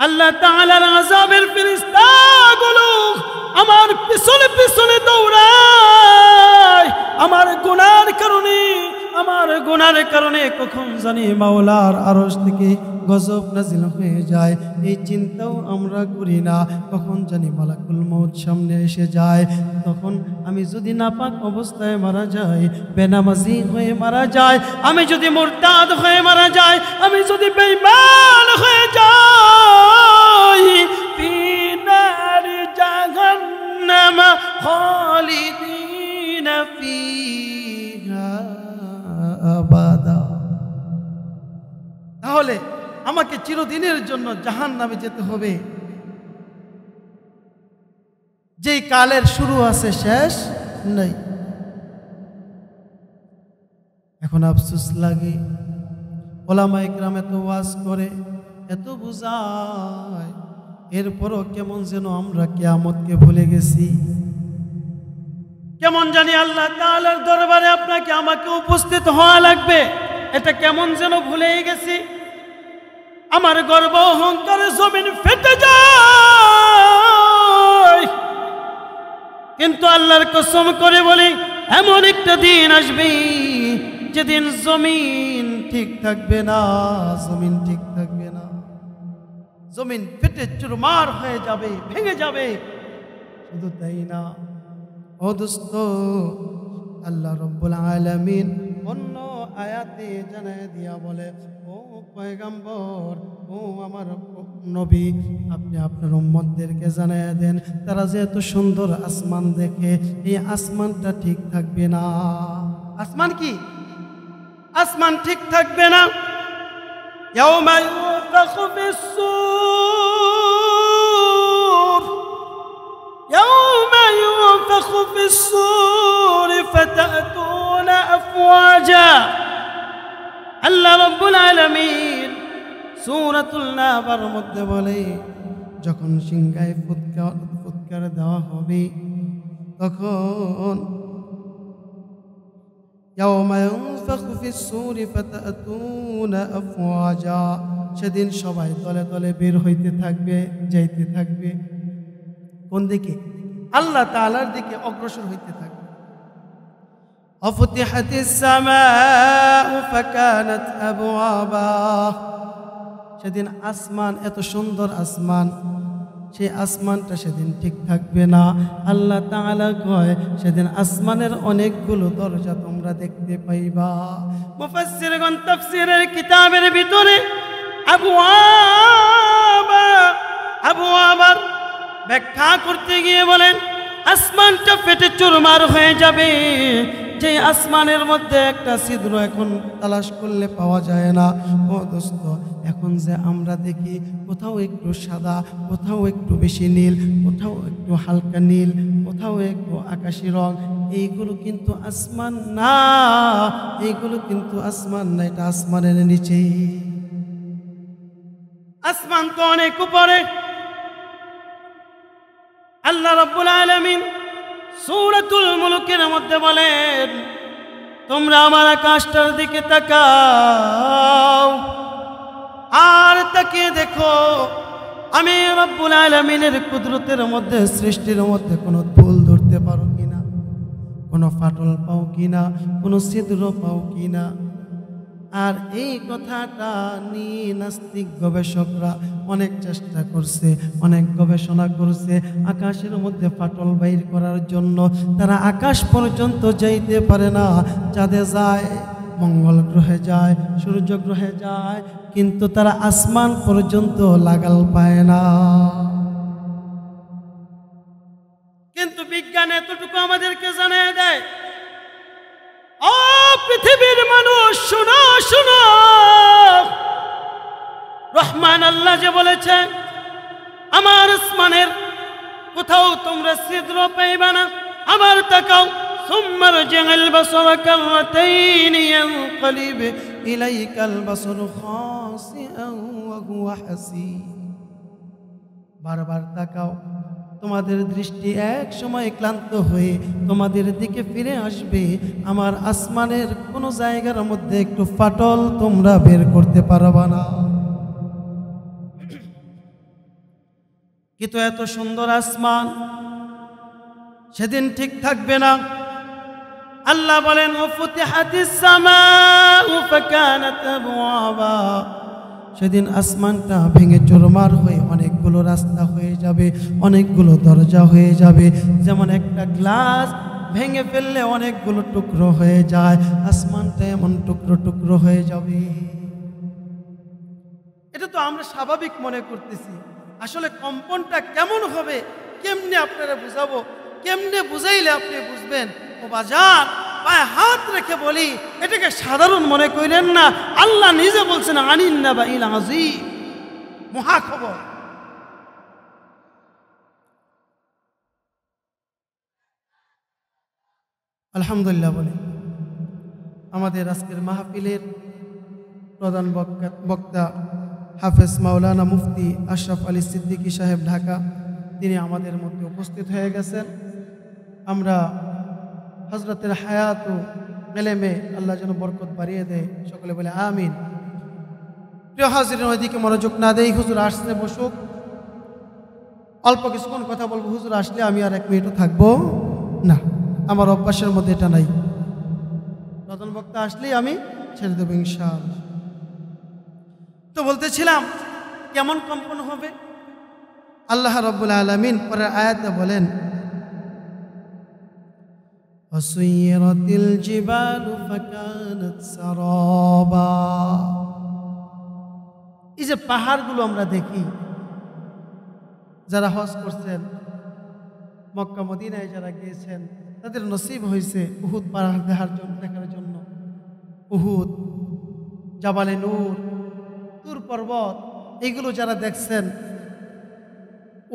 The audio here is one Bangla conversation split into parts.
আল্লাহ তাআলার আযাবের ফেরেশতাগুলো আমার পিছনে পিছনে দৌড়ায়। আমার গুনার কারণে কখন জানি মাওলার আরশ থেকে গজব নাজিল হয়ে যায়, এই চিন্তাও আমরা করি না। কখন জানি মালাকুল মউত সামনে এসে যায়, তখন আমি যদি নাপাক অবস্থায় মারা যাই, বেনামাজি হয়ে মারা যায়, আমি যদি মুরতাদ হয়ে মারা যাই, আমি যদি বেঈমান হয়ে যাই, ফি নারি জাহান্নাম খালিদিনা ফিহা আবাদা। তাহলে আমাকে চিরদিনের জন্য জাহান্নামে যেতে হবে, যেই কালের শুরু আছে শেষ নেই। এখন আফসোস লাগে, ওলামায়ে কেরাম এত ওয়াজ করে, এত বুঝায়, এরপরও কেমন যেন আমরা কিয়ামতকে ভুলে গেছি। কেমন জানি আল্লাহ তাআলার দরবারে আপনাকে আমাকে উপস্থিত হওয়া লাগবে, এটা কেমন যেন ভুলেই গেছি। আমার গর্ব অহংকারে জমিন ফেটে যায়, কিন্তু আল্লাহর কসম করে বলি, এমন একটা দিন আসবে যেদিন জমিন ঠিক থাকবে না, জমিন ঠিক থাকবে না, জমিন ফেটে চুরমার হয়ে যাবে, ভেঙে যাবে। শুধু তাই না ও দোস্ত, আল্লাহ রাব্বুল আলামিন অন্য আয়াতে জানায় দিয়া বলে, ও পয়গম্বর, ও আমার নবী, আপনি আপনার উম্মতদেরকে জানায় দেন, তারা যে এত সুন্দর আসমান দেখে, এই আসমানটা ঠিক থাকবে না। আসমান কি? আসমান ঠিক থাকবে না। ইয়াউমা ইউনফাখু ফিস-সূর, ইয়াউমা ইউনফাখু ফিস-সূর ফাতাতুনা আফওয়াজা। আল্লাহ রাব্বুল আলামিন সূরাতুল নাবার মধ্যে বলে, যখন সিংহায় ফুৎকার দেওয়া হবে, তখন ইয়াউমা ইউনফাখু ফিস-সূর ফাতাতুনা আফওয়াজা, সেদিন সবাই দলে দলে বের হইতে থাকবে, যাইতে থাকবে। কোন দিকে? আল্লাহ তাআলার দিকে অগ্রসর হইতে থাকবে। অফতিহাতিস সামাউ ফাকানাত আবওয়াবা, সেদিন আসমান, এত সুন্দর আসমান, সেই আসমানটা সেদিন ঠিক থাকবে না। আল্লাহ তাআলা কয়, সেদিন আসমানের অনেকগুলো দরজা তোমরা দেখতে পাইবা। মুফাসসিরগণ তাফসীরের কিতাবের ভিতরে আবওয়াবার ব্যাখ্যা করতে গিয়ে বলেন, আসমানটা ফেটে চুরমার হয়ে যাবে, যে আসমানের মধ্যে একটা ছিদ্র এখন তালাশ করলে পাওয়া যায় না। ও দোস্ত, এখন যে আমরা দেখি কোথাও একটু সাদা, কোথাও একটু বেশি নীল, কোথাও একটু হালকা নীল, কোথাও একটু আকাশি রং, এইগুলো কিন্তু আসমান না, এইগুলো কিন্তু আসমান না, এটা আসমানের নিচে। আসমান তো অনেক উপরে। আল্লাহ রাব্বুল আলামিন সূরাতুল মুলকের মধ্যে বলেন, তোমরা আমার আকাশটার দিকে তাকাও, আর তাকিয়ে দেখো আমি রব্বুল আলামিনের কুদরতের মধ্যে, সৃষ্টির মধ্যে কোনো ভুল ধরতে পারো কিনা, কোনো ফাটল পাও কিনা, কোনো ছিদ্র পাও কিনা। আর এই কথাটা নিয়ে নাস্তিক গবেষকরা অনেক চেষ্টা করছে, অনেক গবেষণা করছে আকাশের মধ্যে ফাটল বাইর করার জন্য। তারা আকাশ পর্যন্ত যাইতে পারে না, চাঁদে যায়, মঙ্গল গ্রহে যায়, সূর্য গ্রহে যায়, কিন্তু তারা আসমান পর্যন্ত লাগাল পায় না। কিন্তু বিজ্ঞান এতটুকু আমাদেরকে জানিয়ে দেয়, ও পৃথিবীর মানুষ, শোনো শোনো, রহমান আল্লাহ যে বলেছে, আমার আসমানের কোথাও তোমরা ছিদ্র পাইবা না। আবার তাকাও, সুম্মার জাল বাসর কাররাতাইন ইয়ানকালিব ইলাইকাল বাসর খাসিআন ওয়া হুয়া হাসিব। বারবার তাকাও, তোমাদের দৃষ্টি এক সময় ক্লান্ত হয়ে তোমাদের দিকে ফিরে আসবে। আমার আসমানের কোনো জায়গার মধ্যে একটু ফাটল তোমরা বের করতে পারবা না। কিন্তু এত সুন্দর আসমান সেদিন ঠিক থাকবে না। আল্লাহ বলেন ওয়াফুতিহাতিস সামাউ ফাকানাত আবওয়াবা, সেদিন আসমানটা ভেঙে চুরমার হয়ে অনেকগুলো রাস্তা হয়ে যাবে, অনেকগুলো দরজা হয়ে যাবে। যেমন একটা গ্লাস ভেঙে ফেললে অনেকগুলো টুকরো হয়ে যায়, আসমানটা এমন টুকরো টুকরো হয়ে যাবে। এটা তো আমরা স্বাভাবিক মনে করতেছি, আসলে কম্পনটা কেমন হবে কেমনে আপনারা বুঝাবো, কেমনে বুঝাইলে আপনি বুঝবেন? ও বাজার পায়ে হাত রেখে বলি, এটাকে সাধারণ মনে করেন না। আল্লাহ নিজে বলছেন আনিন নাবাইল আযীম, মহা খবর। আলহামদুলিল্লাহ বলে আমাদের আজকের মাহফিলের প্রধান বক্তা হাফেজ মাওলানা মুফতি আশরাফ আলী সিদ্দিকী সাহেব ঢাকা, তিনি আমাদের মধ্যে উপস্থিত হয়ে গেছেন। আমরা হযরতের হায়াত ও ইলমে আল্লাহ যেন বরকত বাড়িয়ে দেয়, সকলে বলে আমিন। প্রিয় হাজিরিন, ওইদিকে মনোযোগ না দেই, হুজুর আসছে বসুক, অল্প কিছুক্ষণ কথা বলবো। হুজুর আসলে আমি আর 1 মিনিটও থাকবো না, আমার অভ্যাসের মধ্যে এটা নাই। প্রধান বক্তা আসলেই আমি ছেড়ে দেবো ইনশাআল্লাহ। তো বলতেছিলাম কেমন কম্পন হবে। আল্লাহ রাব্বুল আলামিন পরের আয়াতে বলেন ওয়াসুইরাতিল জিবালু ফাকানাত সারাবা। এই যে পাহাড়গুলো আমরা দেখি, যারা হজ করছেন, মক্কা মদিনায় যারা গিয়েছেন, তাদের নসিব হয়েছে উহুদ পাহাড় দেখার জন্য। উহুদ, জাবালে নূর, তুর পর্বত, এইগুলো যারা দেখছেন,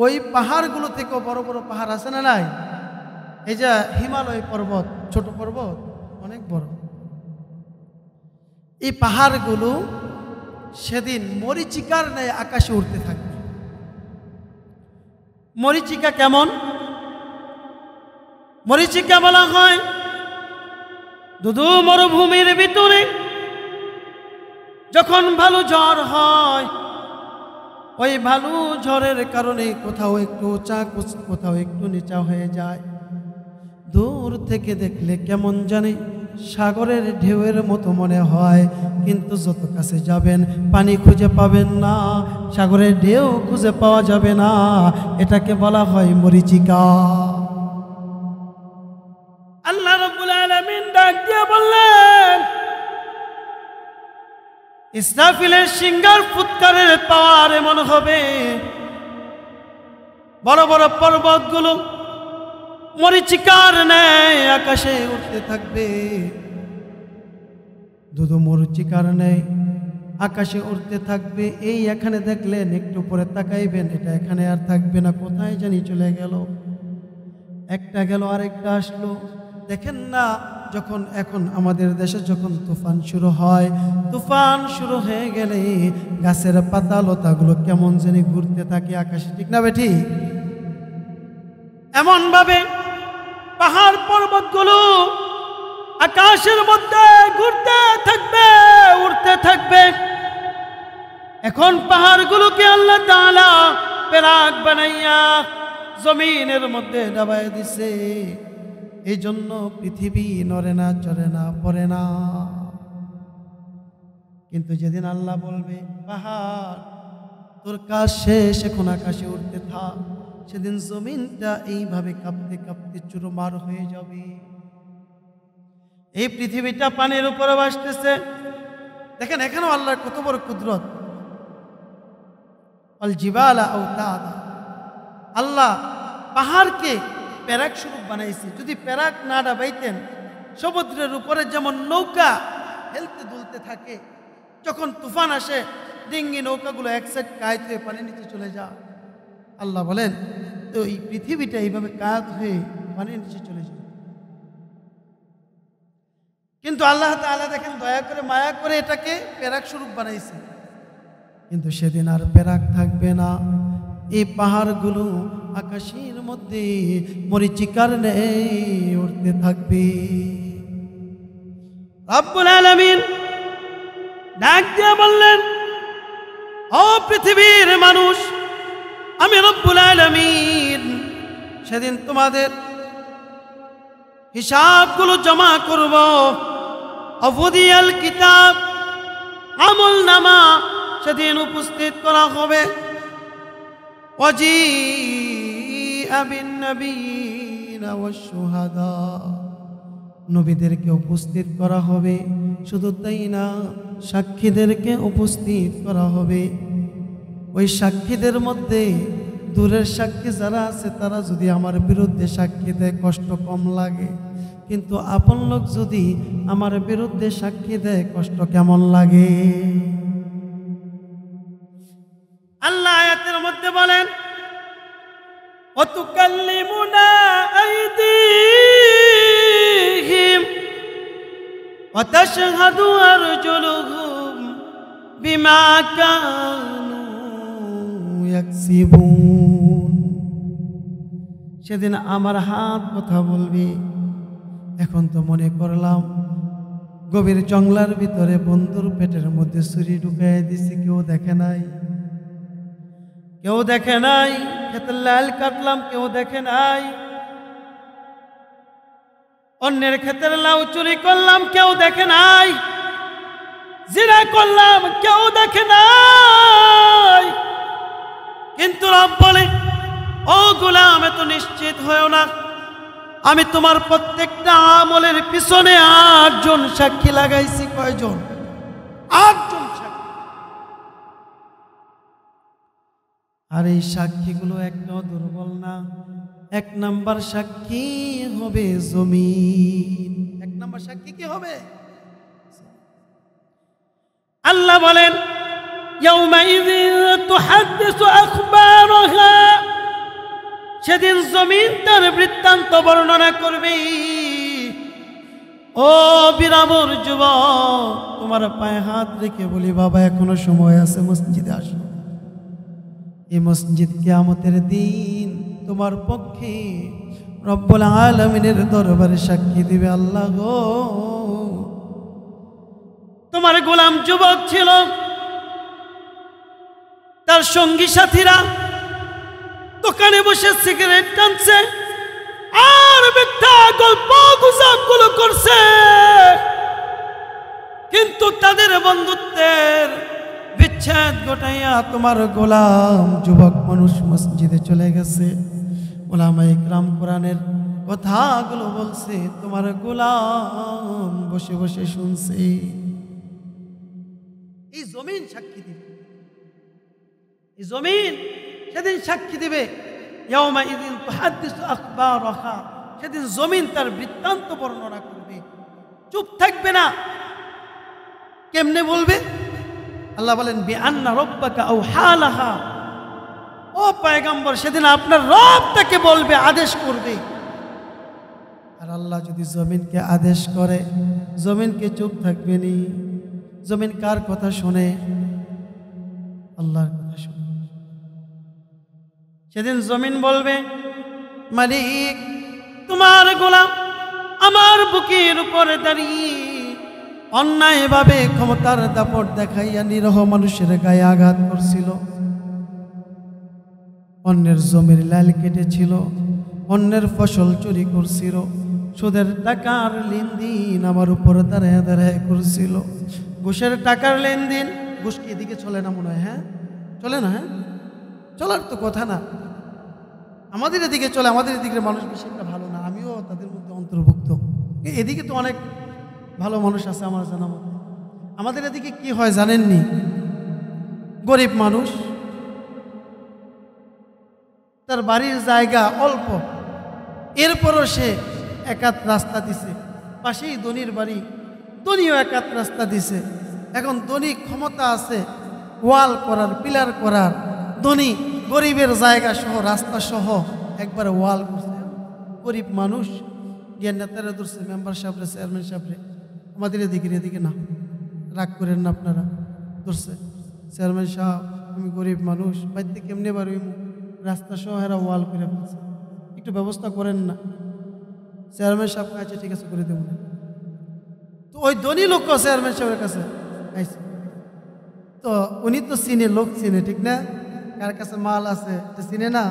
ওই পাহাড়গুলো থেকেও বড় বড় পাহাড় আছে না নাই? এই যে হিমালয় পর্বত, ছোট পর্বত, অনেক বড়। এই পাহাড়গুলো সেদিন মরীচিকার ন্যায় আকাশে উঠতে থাকবে। মরীচিকা কেমন? মরীচিকা বলা হয় দুদু মরুভূমির ভিতরে যখন ভালো ঝড় হয়, ওই ভালো ঝড়ের কারণে কোথাও একটু উঁচা, কোথাও একটু নিচা হয়ে যায়। দূর থেকে দেখলে কেমন জানি সাগরের ঢেউয়ের মতো মনে হয়, কিন্তু যত কাছে যাবেন পানি খুঁজে পাবেন না, সাগরের ঢেউ খুঁজে পাওয়া যাবে না। এটাকে বলা হয় মরীচিকা। আল্লাহ রাব্বুল আলামিন ডাক দিয়ে বললেন ইসরাফিলের সিংহার ফুৎকারের পাওয়ার এমন হবে, বড় বড় পর্বতগুলো মরীচিকার ন্যায় আকাশে উঠতে থাকবে। দুধু মরীচিকার ন্যায় আকাশে উঠতে থাকবে। এই এখানে দেখলেন, একটু পরে তাকাইবেন, এটা এখানে আর থাকবে না, কোথায় জানি চলে গেল। একটা গেল, আরেকটা আসলো। দেখেন না, যখন এখন আমাদের দেশে যখন তুফান শুরু হয়, তুফান শুরু হয়ে গেলে গাছের পাতা লতাগুলো কেমন জানি ঘুরতে থাকে আকাশে, ঠিক না বেঠি? এমন ভাবে পাহাড় পর্বতগুলো আকাশের মধ্যে ঘুরতে থাকবে, উড়তে থাকবে। এখন পাহাড়গুলোকে আল্লাহ তাআলা পেরাক বানাইয়া জমিনের মধ্যে দাবায় দিছে। এই জন্য পৃথিবী নড়ে না, চড়ে না, পড়ে না। কিন্তু যেদিন আল্লাহ বলবে পাহাড় তোর কাজ শেষ, এখন আকাশে উঠতে থাক, সেদিন জমিনটা এইভাবে কাঁপতে কাঁপতে চুরমার হয়ে যাবে। এই পৃথিবীটা পানির উপরে ভাসতেছে। দেখেন এখানেও আল্লাহর কত বড় কুদরত। আল জিবালা আওতাদা, আল্লাহ পাহাড়কে প্যারাক স্বরূপ বানাইছে। যদি প্যারাক না ডাবাইতেন, সমুদ্রের উপরে যেমন নৌকা হেলতে দুলতে থাকে, যখন তুফান আসে ডিঙ্গি নৌকাগুলো এক সাইড কায়েত হয়ে পানির নিচে চলে যায়। আল্লাহ বলেন তো এই পৃথিবীটা এইভাবে কায়েত হয়ে পানির নিচে চলে যায়। কিন্তু আল্লাহ তাআলা দেখেন দয়া করে মায়া করে এটাকে প্যারাক স্বরূপ বানাইছে। কিন্তু সেদিন আর প্যারাক থাকবে না। এই পাহাড়গুলো আকাশের মধ্যে মরীচিকার ন্যায় উড়তে থাকবে। রব্বুল আলামিন ডাক দিয়ে বললেন, ও পৃথিবীর মানুষ, আমি রব্বুল আলামিন সেদিন তোমাদের হিসাবগুলো জমা করব। অফুদিয়াল কিতাব, আমল নামা সেদিন উপস্থিত করা হবে। ওয়াজিআ বিন-নাবিয়্যিনা ওয়াশ-শুহাদা, নবীদেরকে উপস্থিত করা হবে। শুধু তাই না, সাক্ষীদেরকে উপস্থিত করা হবে। ওই সাক্ষীদের মধ্যে দূরের সাক্ষী যারা আছে তারা যদি আমার বিরুদ্ধে সাক্ষী দেয় কষ্ট কম লাগে, কিন্তু আপন লোক যদি আমার বিরুদ্ধে সাক্ষী দেয় কষ্ট কেমন লাগে? আল্লাহ আয়াতের মধ্যে বলেন, ওয়াতুকাল্লিমুনা আইদিহিম ওয়া তাশহাদু আরজুলুহুম বিমা কানু ইয়াকসিবুন। সেদিন আমার হাত কথা বলবে। এখন তো মনে করলাম গভীর জঙ্গলার ভিতরে বন্ধুর পেটের মধ্যে ছুরি ঢুকাই দিছি, কেউ দেখে নাই, কেউ দেখে নাই। ক্ষেতের লাল কাটলাম, কেউ দেখে নাই। অন্যের ক্ষেতের লাউ চুরি করলাম, কেউ দেখে নাই। জিনা করলাম, কেউ দেখে নাই। কিন্তু রব বলে, ও গোলাম, এত নিশ্চিত হয়েও না। আমি তোমার প্রত্যেকটা আমলের পিছনে 8 জন সাক্ষী লাগাইছি। কয়জন? 8 জন সাক্ষী। আর এই সাক্ষীগুলো একটাও দুর্বল না। 1 নাম্বার সাক্ষী হবে জমিন। 1 নাম্বার সাক্ষী কি হবে? আল্লাহ বলেন, ইয়াউমাইযিন তুহাদ্দিসু আখবারাহা, সেদিন জমিন তার বৃত্তান্ত বর্ণনা করবে। ও বিরামর যুবক, তোমার পায়ে হাত রেখে বলি, বাবা এখনো সময় আছে, মসজিদে আসো। এই মসজিদ কিয়ামতের দিন তোমার পক্ষে রব্বুল আলামিনের দরবারে সাক্ষী দিবে। আল্লাহ গো, তোমার গোলাম যুবক ছিল, তার সঙ্গী সাথীরা দোকানে বসে সিগারেট টানছে আর মিথ্যা গল্প গুজবগুলো করছে, কিন্তু তাদের বন্ধুত্বের বিচ্ছেদ ঘটাইয়া তোমার গোলাম যুবক মানুষ মসজিদে চলে গেছে। উলামায়ে কিরাম কোরআনের কথাগুলো বলছে, তোমার গোলাম বসে বসে শুনছে। এই জমিন সাক্ষী দিবে, এই জমিন সেদিন সাক্ষী দিবে। ইয়াউমাইযিন তুহাদ্দিসু আখবারাহা, সেদিন জমিন তার বৃত্তান্ত বর্ণনা করবে, চুপ থাকবে না। কেমনে বলবে? আল্লাহ বলেন, বিআন্না রাব্বাকা আওহা লাহা, ও পয়গম্বর সেদিন আপনার রব তাকে বলবে, আদেশ করবে। আর আল্লাহ যদি জমিনকে আদেশ করে, জমিনকে চুপ থাকবে নি? জমিন কার কথা শোনে? আল্লাহর কথা শোনে। সেদিন জমিন বলবে, মালিক তোমার গোলাম আমার বুকের উপরে দাঁড়িয়ে অন্যায়ভাবে ক্ষমতার দাপট দেখাইয়া নিরহ মানুষের গায়ে আঘাত করছিল, অন্যের জমির লাল কেটেছিল, অন্যের ফসল চুরি করছিল, সুদের টাকার লেনদেন আমার উপর দাঁড়ায় দাঁড়ায় করছিল, ঘুষের টাকার লেনদেন। ঘুষ কি এদিকে চলে না মনে হয়? হ্যাঁ চলে না? হ্যাঁ চলার তো কথা না, আমাদের এদিকে চলে। আমাদের এদিকের মানুষ বেশি একটা ভালো না, আমিও তাদের মধ্যে অন্তর্ভুক্ত। এদিকে তো অনেক ভালো মানুষ আছে আমার জানা মতো। আমাদের এদিকে কি হয় জানেননি? গরিব মানুষ, তার বাড়ির জায়গা অল্প, এরপরও সে একাত রাস্তা দিছে, পাশেই ধনীর বাড়ি, ধনীও একাত রাস্তা দিছে। এখন ধনী ক্ষমতা আছে ওয়াল করার, পিলার করার, ধনী গরিবের জায়গা সহ রাস্তা সহ একবারে ওয়াল করছে। গরিব মানুষ গিয়ে নেতারা ধরছে, মেম্বার সাহেবরে, চেয়ারম্যান সাহেবরে, আমাদের এদিকে না, রাগ করেন না আপনারা, ধরছে চেয়ারম্যান সাহেব আমি গরিব মানুষ, বাড়িতে কেমনে বাড়ি, রাস্তা সহ এরা ওয়াল করে ফেলছে, একটু ব্যবস্থা করেন না। চেয়ারম্যান সাহেব কাছে ঠিক আছে করে দেব। তো ওই ধনী লোক চেয়ারম্যান সাহেবের কাছে আইছে, তো উনি তো চিনে, লোক চিনে, ঠিক না? কার কাছে মাল আছে চিনে না,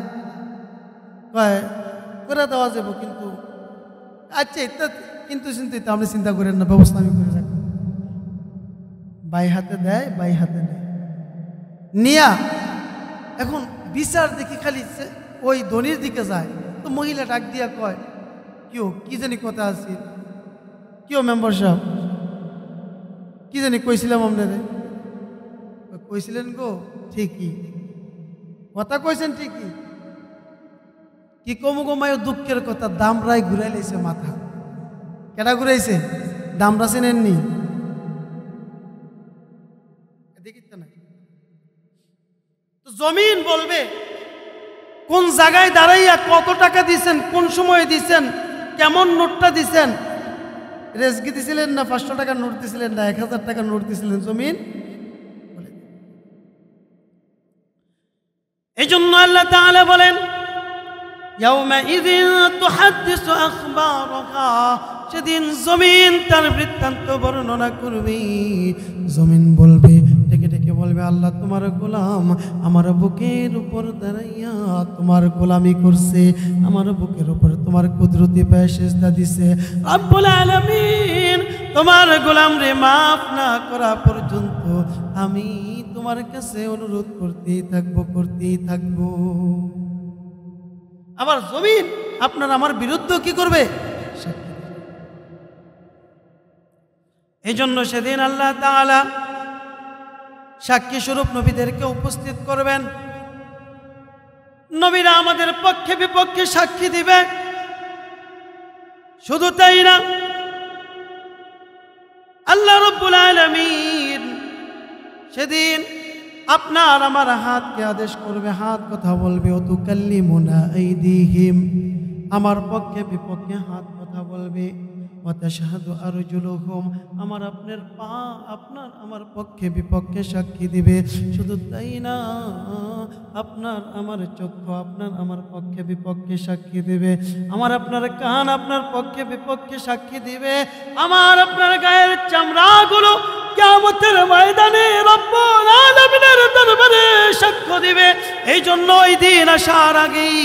কয় করে দেওয়া যাবো, কিন্তু আচ্ছা এটা কিন্তু চিন্তা আপনি চিন্তা করেন না, ব্যবস্থা আমি করে রাখবো। বাই হাতে দেয়, বাই হাতে নেয় নিয়া এখন বিচার দেখি খালি ওই ধনির দিকে যায়। তো মহিলা ডাক দিয়া কয়, কেউ কি জানি কথা আছে, কেউ মেম্বার সাহেব কি জানি কইছিলাম আপনাদের? কইছিলেন গো, ঠিকই কথা কইছেন, ঠিকই কি কমু গমায় দুঃখের কথা, দামরাই ঘুরাই লাইছে মাথা। কেটা ঘুরাইছে? দামরা চেনেননি? দেখিতে না তো জমিন বলবে কোন জায়গায় দাঁড়াইয়া কত টাকা দিছেন, কোন সময় দিছেন, কেমন নোটটা দিছেন, রেজকি দিছিলেন না 500 টাকার নোট দিছিলেন না 1000 টাকার নোট দিছিলেন, জমিন বলে। এই জন্য আল্লাহ তাআলা বলেন ইয়াউমাইযিন তুহাদ্দিসু আখবারাহা, সেদিন জমিন তার বৃত্তান্ত বর্ণনা করবে। জমিন বলবে, ডেকে ডেকে বলবে, আল্লাহ তোমার গোলাম আমার বুকের উপর দাঁড়াইয়া তোমার গোলামি করছে, আমার বুকের উপর তোমার কুদরতি পায়ে সিজদা দিছে। রব্বুল আলামিন তোমার গোলাম রে মাফ না করা পর্যন্ত আমি তোমার কাছে অনুরোধ করতেই থাকবো, করতেই থাকবো। আবার জমিন আপনার আমার বিরুদ্ধে কি করবে? এই জন্য সেদিন আল্লাহ তাআলা সাক্ষী স্বরূপ নবীদেরকে উপস্থিত করবেন। নবীরা আমাদের পক্ষে বিপক্ষে সাক্ষী দিবে। শুধু তাই না, আল্লাহ রাব্বুল আলামিন সেদিন আপনার আমার হাতকে আদেশ করবে, হাত কথা বলবে, অতুকাল্লিমুনা আইদিহিম, আমার পক্ষে বিপক্ষে হাত কথা বলবে, ওয়াতাশহাদু আরজুলুহুম, আমার আপনার পা আপনার আমার পক্ষে বিপক্ষে সাক্ষী দিবে। শুধু তাই না, আপনার আমার চক্ষু আপনার আমার পক্ষে বিপক্ষে সাক্ষী দিবে, আমার আপনার কান আপনার পক্ষে বিপক্ষে সাক্ষী দিবে, আমার আপনার গায়ের চামড়াগুলো কিয়ামতের ময়দানে রব্বুল আলামিনের দরবারে সাক্ষ্য দিবে। এই জন্য ওই দিন আসার আগেই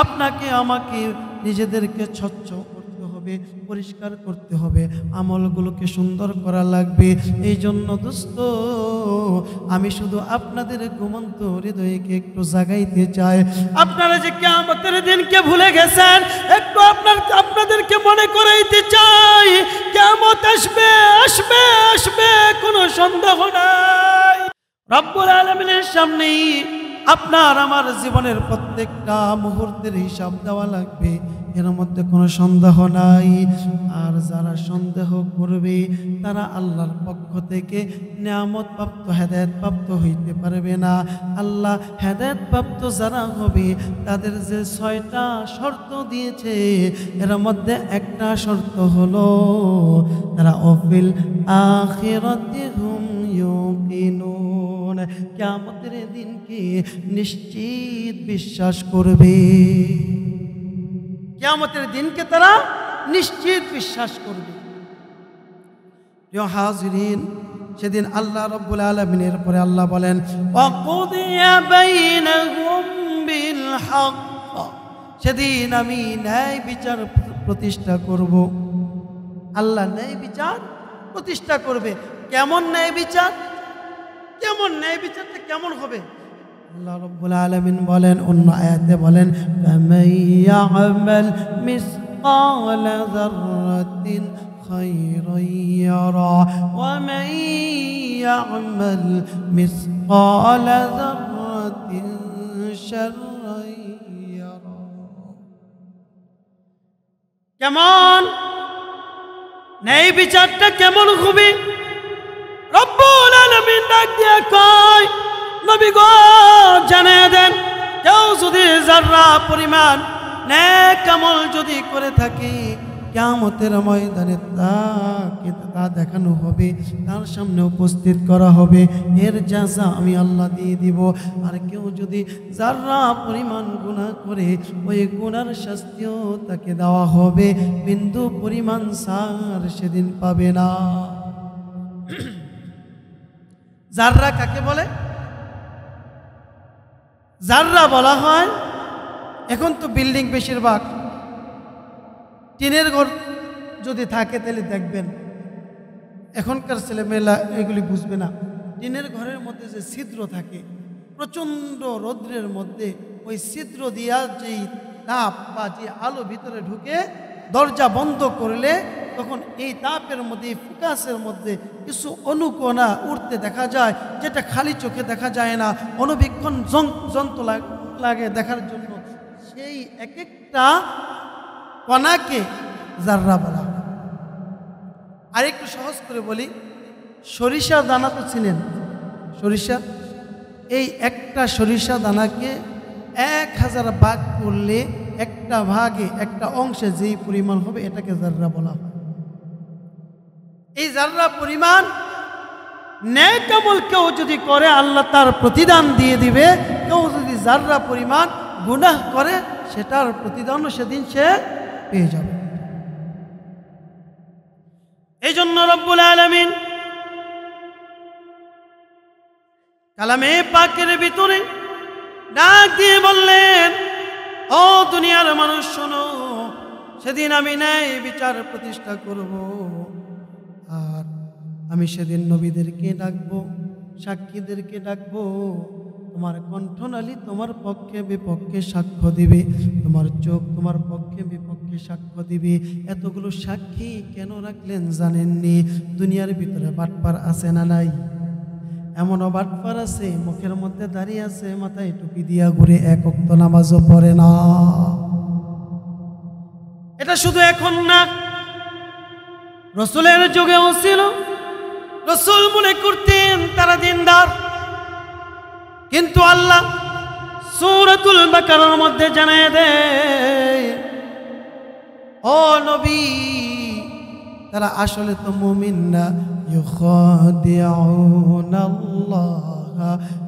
আপনাকে আমাকে নিজেদেরকে স্বচ্ছ করতে হবে, পরিষ্কার করতে হবে, আমলগুলোকে সুন্দর করা লাগবে। এই জন্য দোস্ত, আমি শুধু আপনাদের ঘুমন্ত হৃদয়কে একটু জাগাইতে চাই। আপনারা যে কিয়ামতের দিনকে ভুলে গেছেন, একটু আপনাদেরকে মনে করাইতে চাই, কিয়ামত আসবে আসবে আসবে, কোনো সন্দেহ নাই। রব্বুল আলামিনের সামনেই আপনার আমার জীবনের প্রত্যেকটা মুহূর্তের হিসাব দেওয়া লাগবে, এর মধ্যে কোনো সন্দেহ নাই। আর যারা সন্দেহ করবে তারা আল্লাহর পক্ষ থেকে নিয়ামত প্রাপ্ত হেদায়েত প্রাপ্ত হইতে পারবে না। আল্লাহ হেদায়েত প্রাপ্ত যারা হবে তাদের যে 6টা শর্ত দিয়েছে, এর মধ্যে একটা শর্ত হলো তারা অফিল আখিরাতি হুম ইউকিনুন, কিয়ামতের দিনকে নিশ্চিত বিশ্বাস করবে। কিয়ামতের দিনকে তারা নিশ্চিত বিশ্বাস করবে। প্রিয় হাজিরিন, সেদিন আল্লাহ রাব্বুল আলামিনের পরে আল্লাহ বলেন ওয়াকুদিয়া বাইনাহুম বিল হক, সেদিন আমি ন্যায় বিচার প্রতিষ্ঠা করব। আল্লাহ ন্যায় বিচার প্রতিষ্ঠা করবে। কেমন ন্যায় বিচার? কেমন ন্যায় বিচারটা কেমন হবে? আল্লাহ রাব্বুল আলামিন বলেন, অন্য আয়াতে বলেন ফামান ইয়ামাল মিসকালা যাররাতিন খায়রান ইয়ারা ওয়া মান ইয়ামাল মিসকালা যাররাতিন শাররান ইয়ারা। কেমন ন্যায় বিচারটা কেমন হবে? রব্বুল আলামিন ডাক দিয়ে কয়, নবী গো জানিয়ে দেন, কেউ যদি যাররা পরিমাণ নেক আমল যদি করে থাকে, কিয়ামতের ময়দানে তাকে তা দেখানো হবে, তার সামনে উপস্থিত করা হবে, এর জাযা আমি আল্লাহ দিয়ে দিব। আর কেউ যদি যাররা পরিমাণ গুনাহ করে, ওই গুনার শাস্তিও তাকে দেওয়া হবে, বিন্দু পরিমাণ সার সেদিন পাবে না। যাররা কাকে বলে? যাররা বলা হয় এখন তো বিল্ডিং বেশিরভাগ টিনের ঘর যদি থাকে তাহলে দেখবেন এখনকার ছেলেমেয়েরা এগুলি বুঝবে না। টিনের ঘরের মধ্যে যে ছিদ্র থাকে, প্রচণ্ড রৌদ্রের মধ্যে ওই ছিদ্র দিয়া যেই তাপ বা যে আলো ভিতরে ঢুকে দরজা বন্ধ করলে তখন এই তাপের মধ্যে, এই ফোকাসের মধ্যে কিছু অণুকণা উঠতে দেখা যায়, যেটা খালি চোখে দেখা যায় না, অনুবীক্ষণ যন্ত্র লাগে দেখার জন্য। সেই এক একটা কণাকে জাররা বলা হয়। আরেকটু সহজ করে বলি, সরিষা দানা তো ছিলেন, সরিষা, এই একটা সরিষা দানাকে 1000 ভাগ করলে একটা ভাগে, একটা অংশে যেই পরিমাণ হবে এটাকে জাররা বলা হয়। এই জাররা পরিমাণ নেক আমল কেউ যদি করে আল্লাহ তার প্রতিদান দিয়ে দিবে। কেউ যদি জাররা পরিমাণ গুনাহ করে সেটার প্রতিদানও সেদিন সে পেয়ে যাবে। এই জন্য রব্বুল আলামিন কালামে পাকের ভিতরে ডাক দিয়ে বললেন, ও দুনিয়ার মানুষ শোনো, সেদিন আমি ন্যায় বিচার প্রতিষ্ঠা করব, আর আমি সেদিন নবীদেরকে ডাকবো, সাক্ষীদেরকে ডাকবো। তোমার কণ্ঠনালী তোমার পক্ষে বিপক্ষে সাক্ষ্য দিবে, তোমার চোখ তোমার পক্ষে বিপক্ষে সাক্ষ্য দিবে। এতগুলো সাক্ষী কেন রাখলেন জানেননি? দুনিয়ার ভিতরে বাটপার আছে না নাই? এমনও বাটপার আছে মুখের মধ্যে দাঁড়িয়ে আছে, মাথায় টুপি দিয়া ঘুরে, এক ওয়াক্ত নামাজও পড়ে না। এটা শুধু এখন না, রসুলের যুগেও ছিল। রসুল মনে করতেন তারা দিনদার, কিন্তু আল্লাহ সূরাতুল বাকারার মধ্যে জানিয়ে দেয়, ও নবী, তারা আসলে তো মুমিন না। ইউখাদিউনাল্লাহা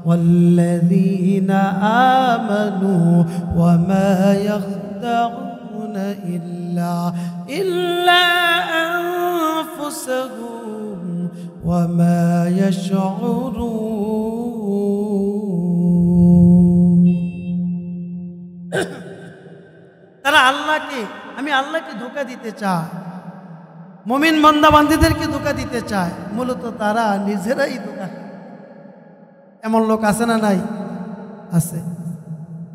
ওয়াল্লাযীনা আমানু ওয়া মা ইয়াখদাউনা ইল্লা আনফুসাহুম ওয়া মা ইয়াশউরুন। তারা আল্লাহকে, আমি আল্লাহকে ধোঁকা দিতে চাই, মুমিন বান্দা বান্দীদেরকে ধোঁকা দিতে চায়, মূলত তারা নিজেরাই ধোঁকা। এমন লোক আছে না নাই? আছে।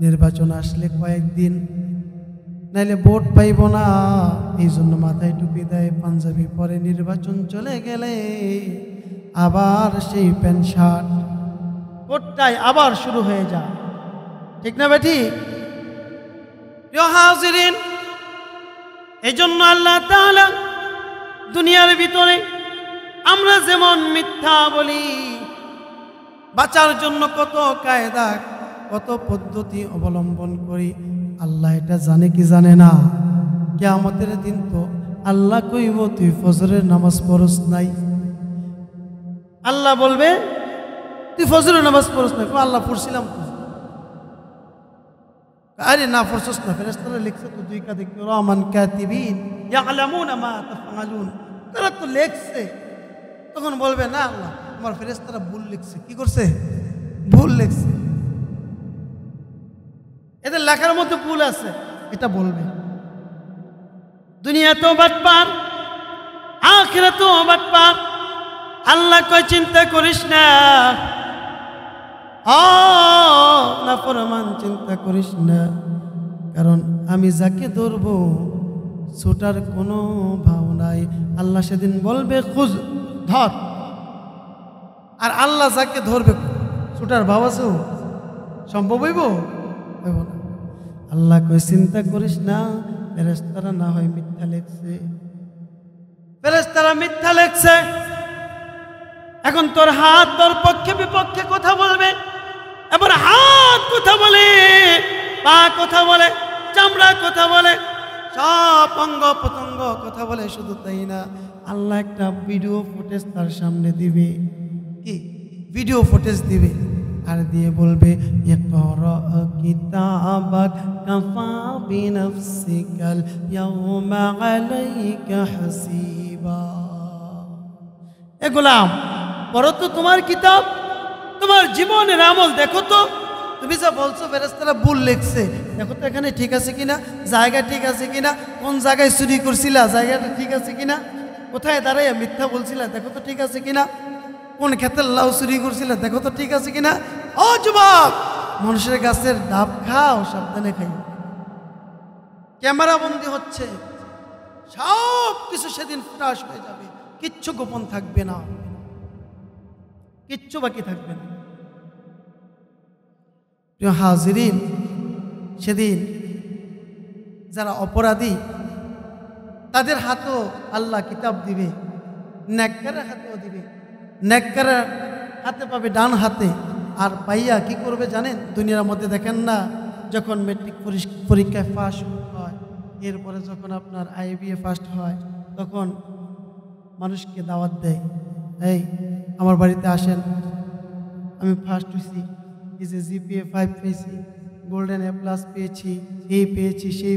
নির্বাচন আসলে কয়েকদিন নাইলে ভোট পাইব না, এই জন্য মাথায় টুপি দেয়, পাঞ্জাবি পরে, নির্বাচন চলে গেলে আবার সেই প্যান্ট শার্ট কোটটাই আবার শুরু হয়ে যায়। ঠিক না বেঠি? প্রিয় হাজিরিন, এই জন্য আল্লাহ তাআলা দুনিয়ার ভিতরে আমরা যেমন মিথ্যা বলি, বাঁচার জন্য কত কায়দা, কত পদ্ধতি অবলম্বন করি, আল্লাহ এটা জানে কি জানে না? কিয়ামতের দিন তো আল্লাহ কইব, তুই ফজরের নামাজ পড়স নাই। আল্লাহ বলবে, তুই ফজরের নামাজ পড়স নাই। আল্লাহ পড়ছিলাম তো। আরে না পড়ছস না, ফেরেশতারা লিখছে তো, 2 কাঁধে কিরামান কাতিবিন ইয়ালামুনা মা তাফআলুন, তারা তো লিখছে। তখন বলবে, না আল্লাহ, আমার ফেরেশতারা ভুল লিখছে। কি করছে? ভুল লিখছে, এদের লেখার মধ্যে ভুল আছে, এটা বলবে। দুনিয়াতেও বাটপার, আখিরাতেও বাটপার। আল্লাহ কয়, চিন্তা করিস না, নাফরমান, চিন্তা করিস না, কারণ আমি যাকে ধরবো ছোটার কোনো ভাব নাই। আল্লাহ সেদিন বলবে, খুঁজ, ধর। আর আল্লাহ যাকে ধরবে ছোটার ভাব আছে, সম্ভব হইব? হইব না। আল্লাহ কই, চিন্তা করিস না, ফেরেশতারা না হয় মিথ্যা লেখছে, ফেরেশতারা মিথ্যা লেখছে। এখন তোর হাত তোর পক্ষে বিপক্ষে কথা বলবে। এবার হাত কথা বলে, পা কথা বলে, চামড়া কথা বলে, সব অঙ্গ প্রত্যঙ্গ কথা বলে। শুধু তাই না, আল্লাহ একটা ভিডিও ফুটেজ তার সামনে দিবে। কি ভিডিও ফুটেজ দিবে? আর দিয়ে বলবে, ইকরা কিতাবাক কাফা বিনাফসিকাল ইয়াওমা আলাইকা হাসিবা। এ গোলাম, পড়ো তো তোমার কিতাব, তোমার জীবনের আমল দেখো তো, তুমি যা বলছো ফেরেশতারা ভুল লিখছে, দেখো তো এখানে ঠিক আছে কিনা, জায়গা ঠিক আছে কিনা, কোন জায়গায় চুরি করছিলা জায়গাটা ঠিক আছে কিনা, কোথায় দাঁড়াইয়া মিথ্যা বলছিলা দেখো তো ঠিক আছে কিনা, কোন ক্ষেতের লাউ চুরি করছিলা দেখো তো ঠিক আছে কিনা। ও যুবক, মানুষের গাছের ডাব খাও, সাবধানে খাই। ক্যামেরা বন্দি হচ্ছে, সব কিছু সেদিন ফুটাস হয়ে যাবে, কিচ্ছু গোপন থাকবে না, কিচ্ছু বাকি থাকবে না। প্রিয় হাজিরিন, সেদিন যারা অপরাধী তাদের হাতও আল্লাহ কিতাব দিবে, নেককারের হাতেও দিবে। নেককারের হাতে পাবে ডান হাতে, আর পাইয়া কি করবে জানেন? দুনিয়ার মধ্যে দেখেন না, যখন মেট্রিক পরীক্ষায় পাস হয়, এরপরে যখন আপনার IBA ফার্স্ট হয়, তখন মানুষকে দাওয়াত দেয়, এই আমার বাড়িতে আসেন, আমি ফার্স্ট হয়েছি, এই যে GPA 5 পেয়েছি, গোল্ডেন A+ পেয়েছি, এই পেয়েছি সেই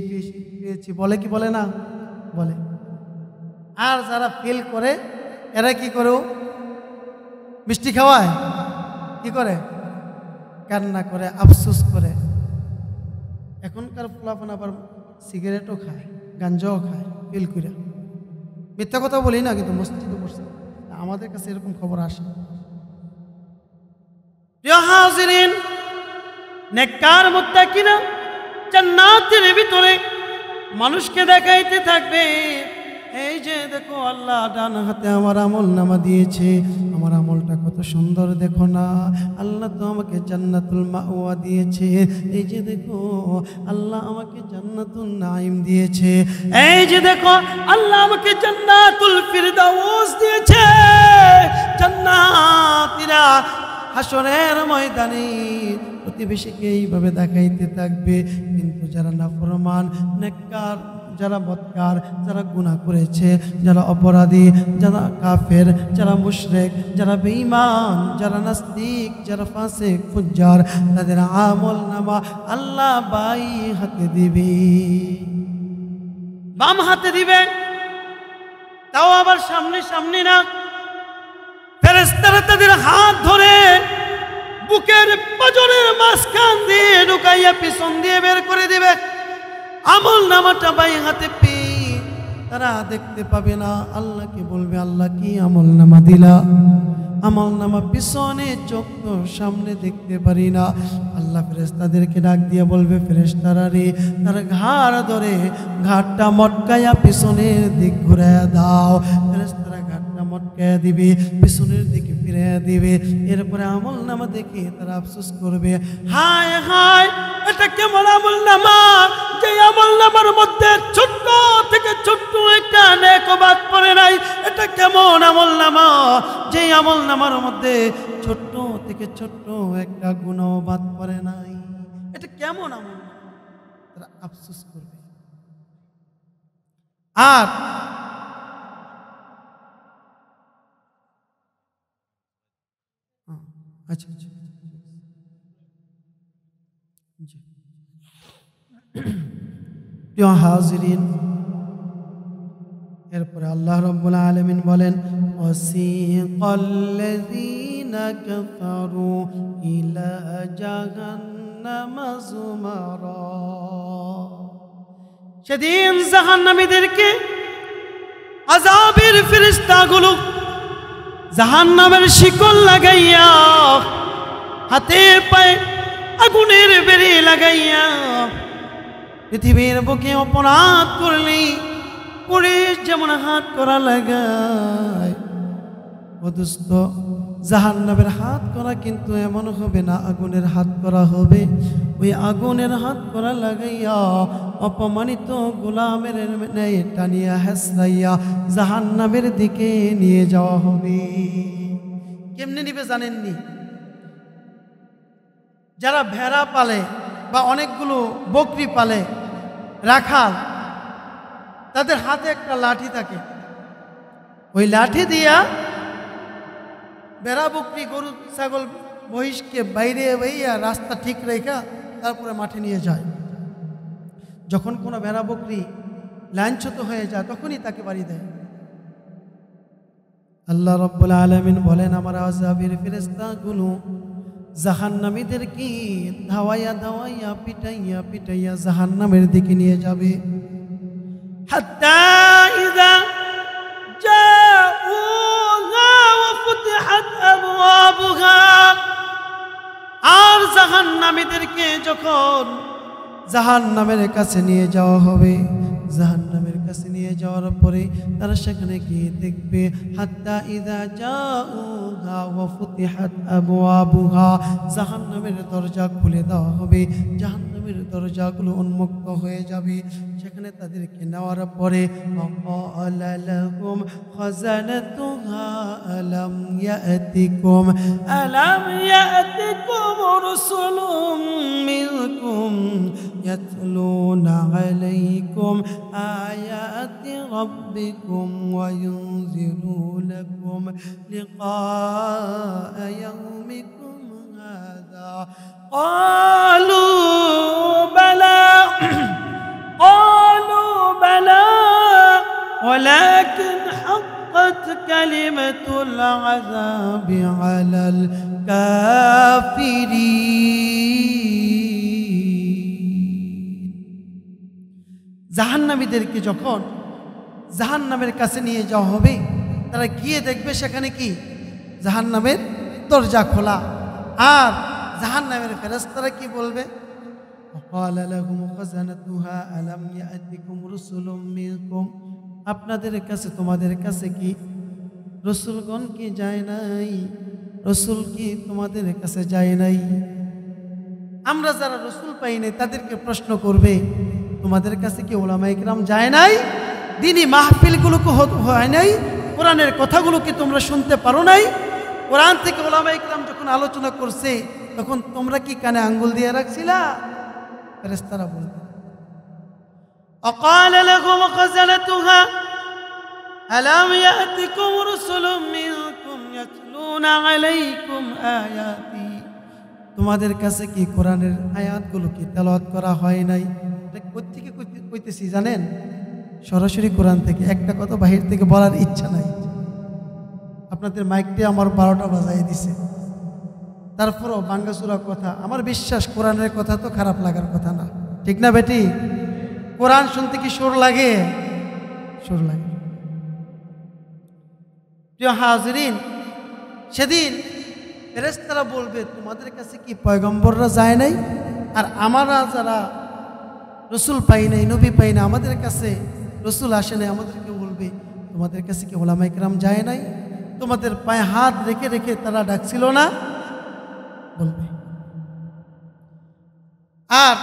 পেয়েছি, বলে কি বলে না? বলে। আর যারা ফেল করে এরা কি করে? মিষ্টি খাওয়ায়, কি করে? কান্না করে, আফসোস করে। এখনকার পোলাপান আবার সিগারেটও খায়, গাঞ্জাও খায়, ফেল করে। মিথ্যা কথা বলি না, কিন্তু মসজিদে বসে আমাদের কাছে এরকম খবর আসে। প্রিয় হাজিরিন, নেককার মুত্তাকিরা জান্নাতের ভিতরে মানুষকে দেখাইতে থাকবে, এই যে দেখো আল্লাহ ডান হাতে আমার আমলনামা দিয়েছে, আমার আমলটা কত সুন্দর দেখো না, আল্লাহ তো আমাকে জান্নাতুল মাওয়া দিয়েছে, এই যে দেখো আল্লাহ আমাকে জান্নাতুল নাঈম দিয়েছে, এই যে দেখো আল্লাহ আমাকে জান্নাতুল ফিরদাউস দিয়েছে। জান্নাতীরা হাসরের ময়দানে প্রতিবেশীকে এইভাবে দেখাইতে থাকবে। কিন্তু যারা নাফরমান, নেককার, যারা বদকার, যারা গুনাহ করেছে, যারা অপরাধী, যারা কাফের, যারা মুশরিক, যারা বেঈমান, যারা নাস্তিক, যারা ফাসিক ফুজ্জার, তাদের আমলনামা আল্লাহ বাই হাতে দিবে, বাম হাতে দিবে, তাও আবার সামনে সামনে না। ফেরেশতারা তাদের হাত ধরে বুকের পাঁজরের মাঝখান দিয়ে ঢুকাইয়া পিছন দিয়ে বের করে দিবে। আমলনামাটা বাই হাতে পেয়ে তারা দেখতে পাবে না, আল্লাহকে বলবে, আল্লাহ কি আমলনামা দিলা? আমলনামা পিছনে, চোখ তো সামনে দেখতে পারি না। আল্লাহ ফেরেশতাদেরকে ডাক দিয়ে বলবে, ফেরেশতারা রে, তার ঘাড় ধরে ঘাটটা মটকাইয়া পিছনের দিক ঘুরাইয়া দাও। ফেরেশতারা ঘাটটা মটকাইয়া দিবে, পিছনের দিকে ফিরাইয়া দিবে। এরপরে আমলনামা দেখে তারা আফসোস করবে, হায় হায়, এটা কেমন আমলনামা, যে আমলনামার মধ্যে ছোট্ট থেকে ছোট্ট একটা নেক বাদ পড়ে নাই। এটা কেমন আমলনামা, যে আমলনামার মধ্যে ছোট্ট থেকে ছোট্ট একটা গুনাহ বাদ পড়ে নাই। এটা কেমন আমল? তারা আফসোস করবে। আর আচ্ছা আচ্ছা, প্রিয় হাজিরিন, এরপরে আল্লাহ রাব্বুল আলামিন বলেন, ওয়াসিকাল্লাযীনা কাফারু ইলা জাহান্নামা যুমারা। সেদিন জাহান্নামীদেরকে আযাবের ফেরেশতাগুলো জাহান্নামের শিকল লাগাইয়া, হাতে পায়ে আগুনের বেড়ি লাগাইয়া, পৃথিবীর বুকে অপরাধ করলি পুলিশ যেমন হাত করা লাগায়, অদুস্ত জাহান্নামের হাত করা কিন্তু এমন হবে না, আগুনের হাত করা হবে। ওই আগুনের হাত করা লাগাইয়া অপমানিত গোলামের ন্যায় টানিয়া হেসরাইয়া জাহান্নামের দিকে নিয়ে যাওয়া হবে। কেমনে নিবে জানেননি? যারা ভেড়া পালে বা অনেকগুলো বকরি পালে, রাখাল, তাদের হাতে একটা লাঠি থাকে, ওই লাঠি দিয়া ভেড়া, বকরি, গরু, ছাগল, মহিষকে বাইরে বাইয়া রাস্তা ঠিক রেখা তারপরে মাঠে নিয়ে যায়। যখন কোনো ভেড়া বকরি লাঞ্ছিত হয়ে যায় তখনই তাকে বাড়ি দেয়। আল্লাহ রাব্বুল আলামিন বলেন, আমার আযাবের ফেরেশতাগুলো জাহান্নামীদেরকে ধাওয়াইয়া ধাওয়াইয়া পিটাইয়া পিটাইয়া জাহান্নামের দিকে নিয়ে যাবে। হাত্তা ইযা জাউহা ওয়া ফুতিহাত আবওয়াবুহা, আর জাহান্নামীদেরকে যখন জাহান্নামের কাছে নিয়ে যাওয়া হবে, জাহান্নামের কাছে নিয়ে যাওয়ার পরে তারা সেখানে গিয়ে দেখবে হাত্তা ইযা জাউহা ওয়া ফুতিহাত আবওয়াবুহা, জাহান্নামের দরজা খুলে দেওয়া হবে, জাহান্নামের দরজাগুলো উন্মুক্ত হয়ে যাবে। সেখানে তাদেরকে নেওয়ার পরে ক্বালা লাহুম খাযানাতুহা আলাম ইয়াতিকুম রুসুলুম মিনকুম ইয়াতলুনা আলাইকুম আয়াতি রাব্বিকুম ওয়া ইউনযিরুনাকুম লিকা ইয়াউমিকুম হাযা ক্বালু বালা ولكن حقت كلمة العذاب على الكافرين। জাহান্নামীদেরকে যখন জাহান্নামের কাছে নিয়ে যাওয়া হবে, তারা গিয়ে দেখবে সেখানে কি জাহান্নামের দরজা খোলা, আর জাহান্নামের ফেরেশতারা কি বলবে وقال لهم خزنتها ألم يأتكم رسل منكم, আপনাদের কাছে তোমাদের কাছে কি রাসূলগণ কি যায় নাই? রাসূল কি তোমাদের কাছে যায় নাই? আমরা যারা রাসূল পাই নাই তাদেরকে প্রশ্ন করবে তোমাদের কাছে কি উলামায়ে কিরাম যায় নাই? দ্বীনি মাহফিলগুলো কি হয় নাই? কোরআনের কথাগুলো কি তোমরা শুনতে পারো নাই? কোরআন থেকে উলামায়ে কিরাম যখন আলোচনা করছে তখন তোমরা কি কানে আঙ্গুল দিয়ে রাখছিলা? ফেরেশতারা বলবে وقال لهم خزنتها ألم يأتكم رسل منكم يتلون عليكم آياتي, তোমাদের কাছে কি কোরআনের আয়াতগুলো কি তেলাওয়াত করা হয় নাই? এটা কোথা থেকে কইতেছি জানেন? সরাসরি কোরআন থেকে, একটা কথা বাহির থেকে বলার ইচ্ছা নাই। আপনাদের মাইকটি আমার 12টা বাজাই দিছে, তারপরও বাঙ্গাসুরা কথা, আমার বিশ্বাস কোরআনের কথা তো খারাপ লাগার কথা না, ঠিক না বেটি? কোরআন শুনতে কি সুর লাগে? সুর লাগে। প্রিয় হাজিরিন, সেদিন ফেরেশতারা বলবে তোমাদের কাছে কি পয়গম্বররা যায় নাই? আর আমরা যারা রসুল পাই নাই, নবী পাই না, আমাদের কাছে রসুল আসে নাই, আমাদেরকে বলবে তোমাদের কাছে কি উলামায়ে কিরাম যায় নাই? তোমাদের পায়ে হাত রেখে রেখে তারা ডাকছিল না? বলবে। আর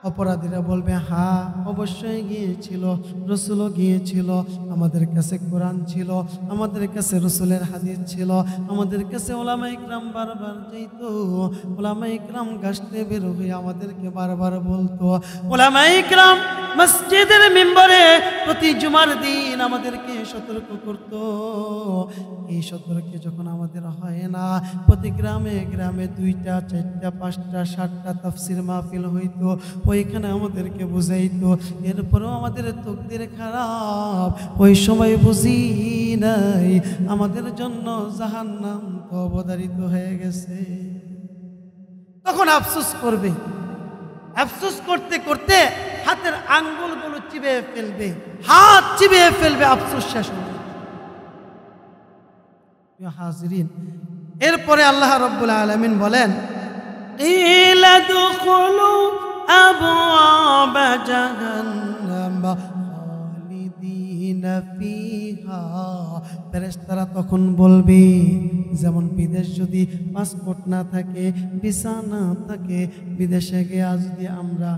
অপরাধীরা বলবে হ্যাঁ অবশ্যই গিয়েছিল, রসুলও গিয়েছিল, আমাদের কাছে কোরআন ছিল, আমাদের কাছে রসুলের হাদিস ছিল, আমাদের কাছে উলামায়ে কিরাম বারবার যেত, উলামায়ে কিরাম গাছতে বের হয়ে আমাদেরকে বারবার বলতো, উলামায়ে কিরাম মসজিদের মিম্বরে প্রতি জুমার দিন আমাদেরকে সতর্ক করত। এই সতর্ক যখন আমাদের হয় না, প্রতি গ্রামে গ্রামে 2টা 4টা 5টা 7টা তাফসীর মাহফিল হইতো, ওইখানে আমাদেরকে বুঝাইতো, এরপরেও আমাদের তকদির খারাপ, ওই সময় বুঝি নাই আমাদের জন্য জাহান্নাম তো অবধারিত হয়ে গেছে। তখন আফসোস করবে, আফসোস করতে করতে হাতের আঙ্গুলগুলো চিবে ফেলবে, হাত চিবে ফেলবে, আফসোস শেষ হবে। হাজিরিন, এরপরে আল্লাহ রাব্বুল আলামিন বলেন ইলা দুখুলু আবওয়াবা জাহান্নাম খালিদিনা ফিহা, ফেরেশতারা তখন বলবে, যেমন বিদেশ যদি পাসপোর্ট না থাকে, ভিসা না থাকে, বিদেশে গিয়ে যদি আমরা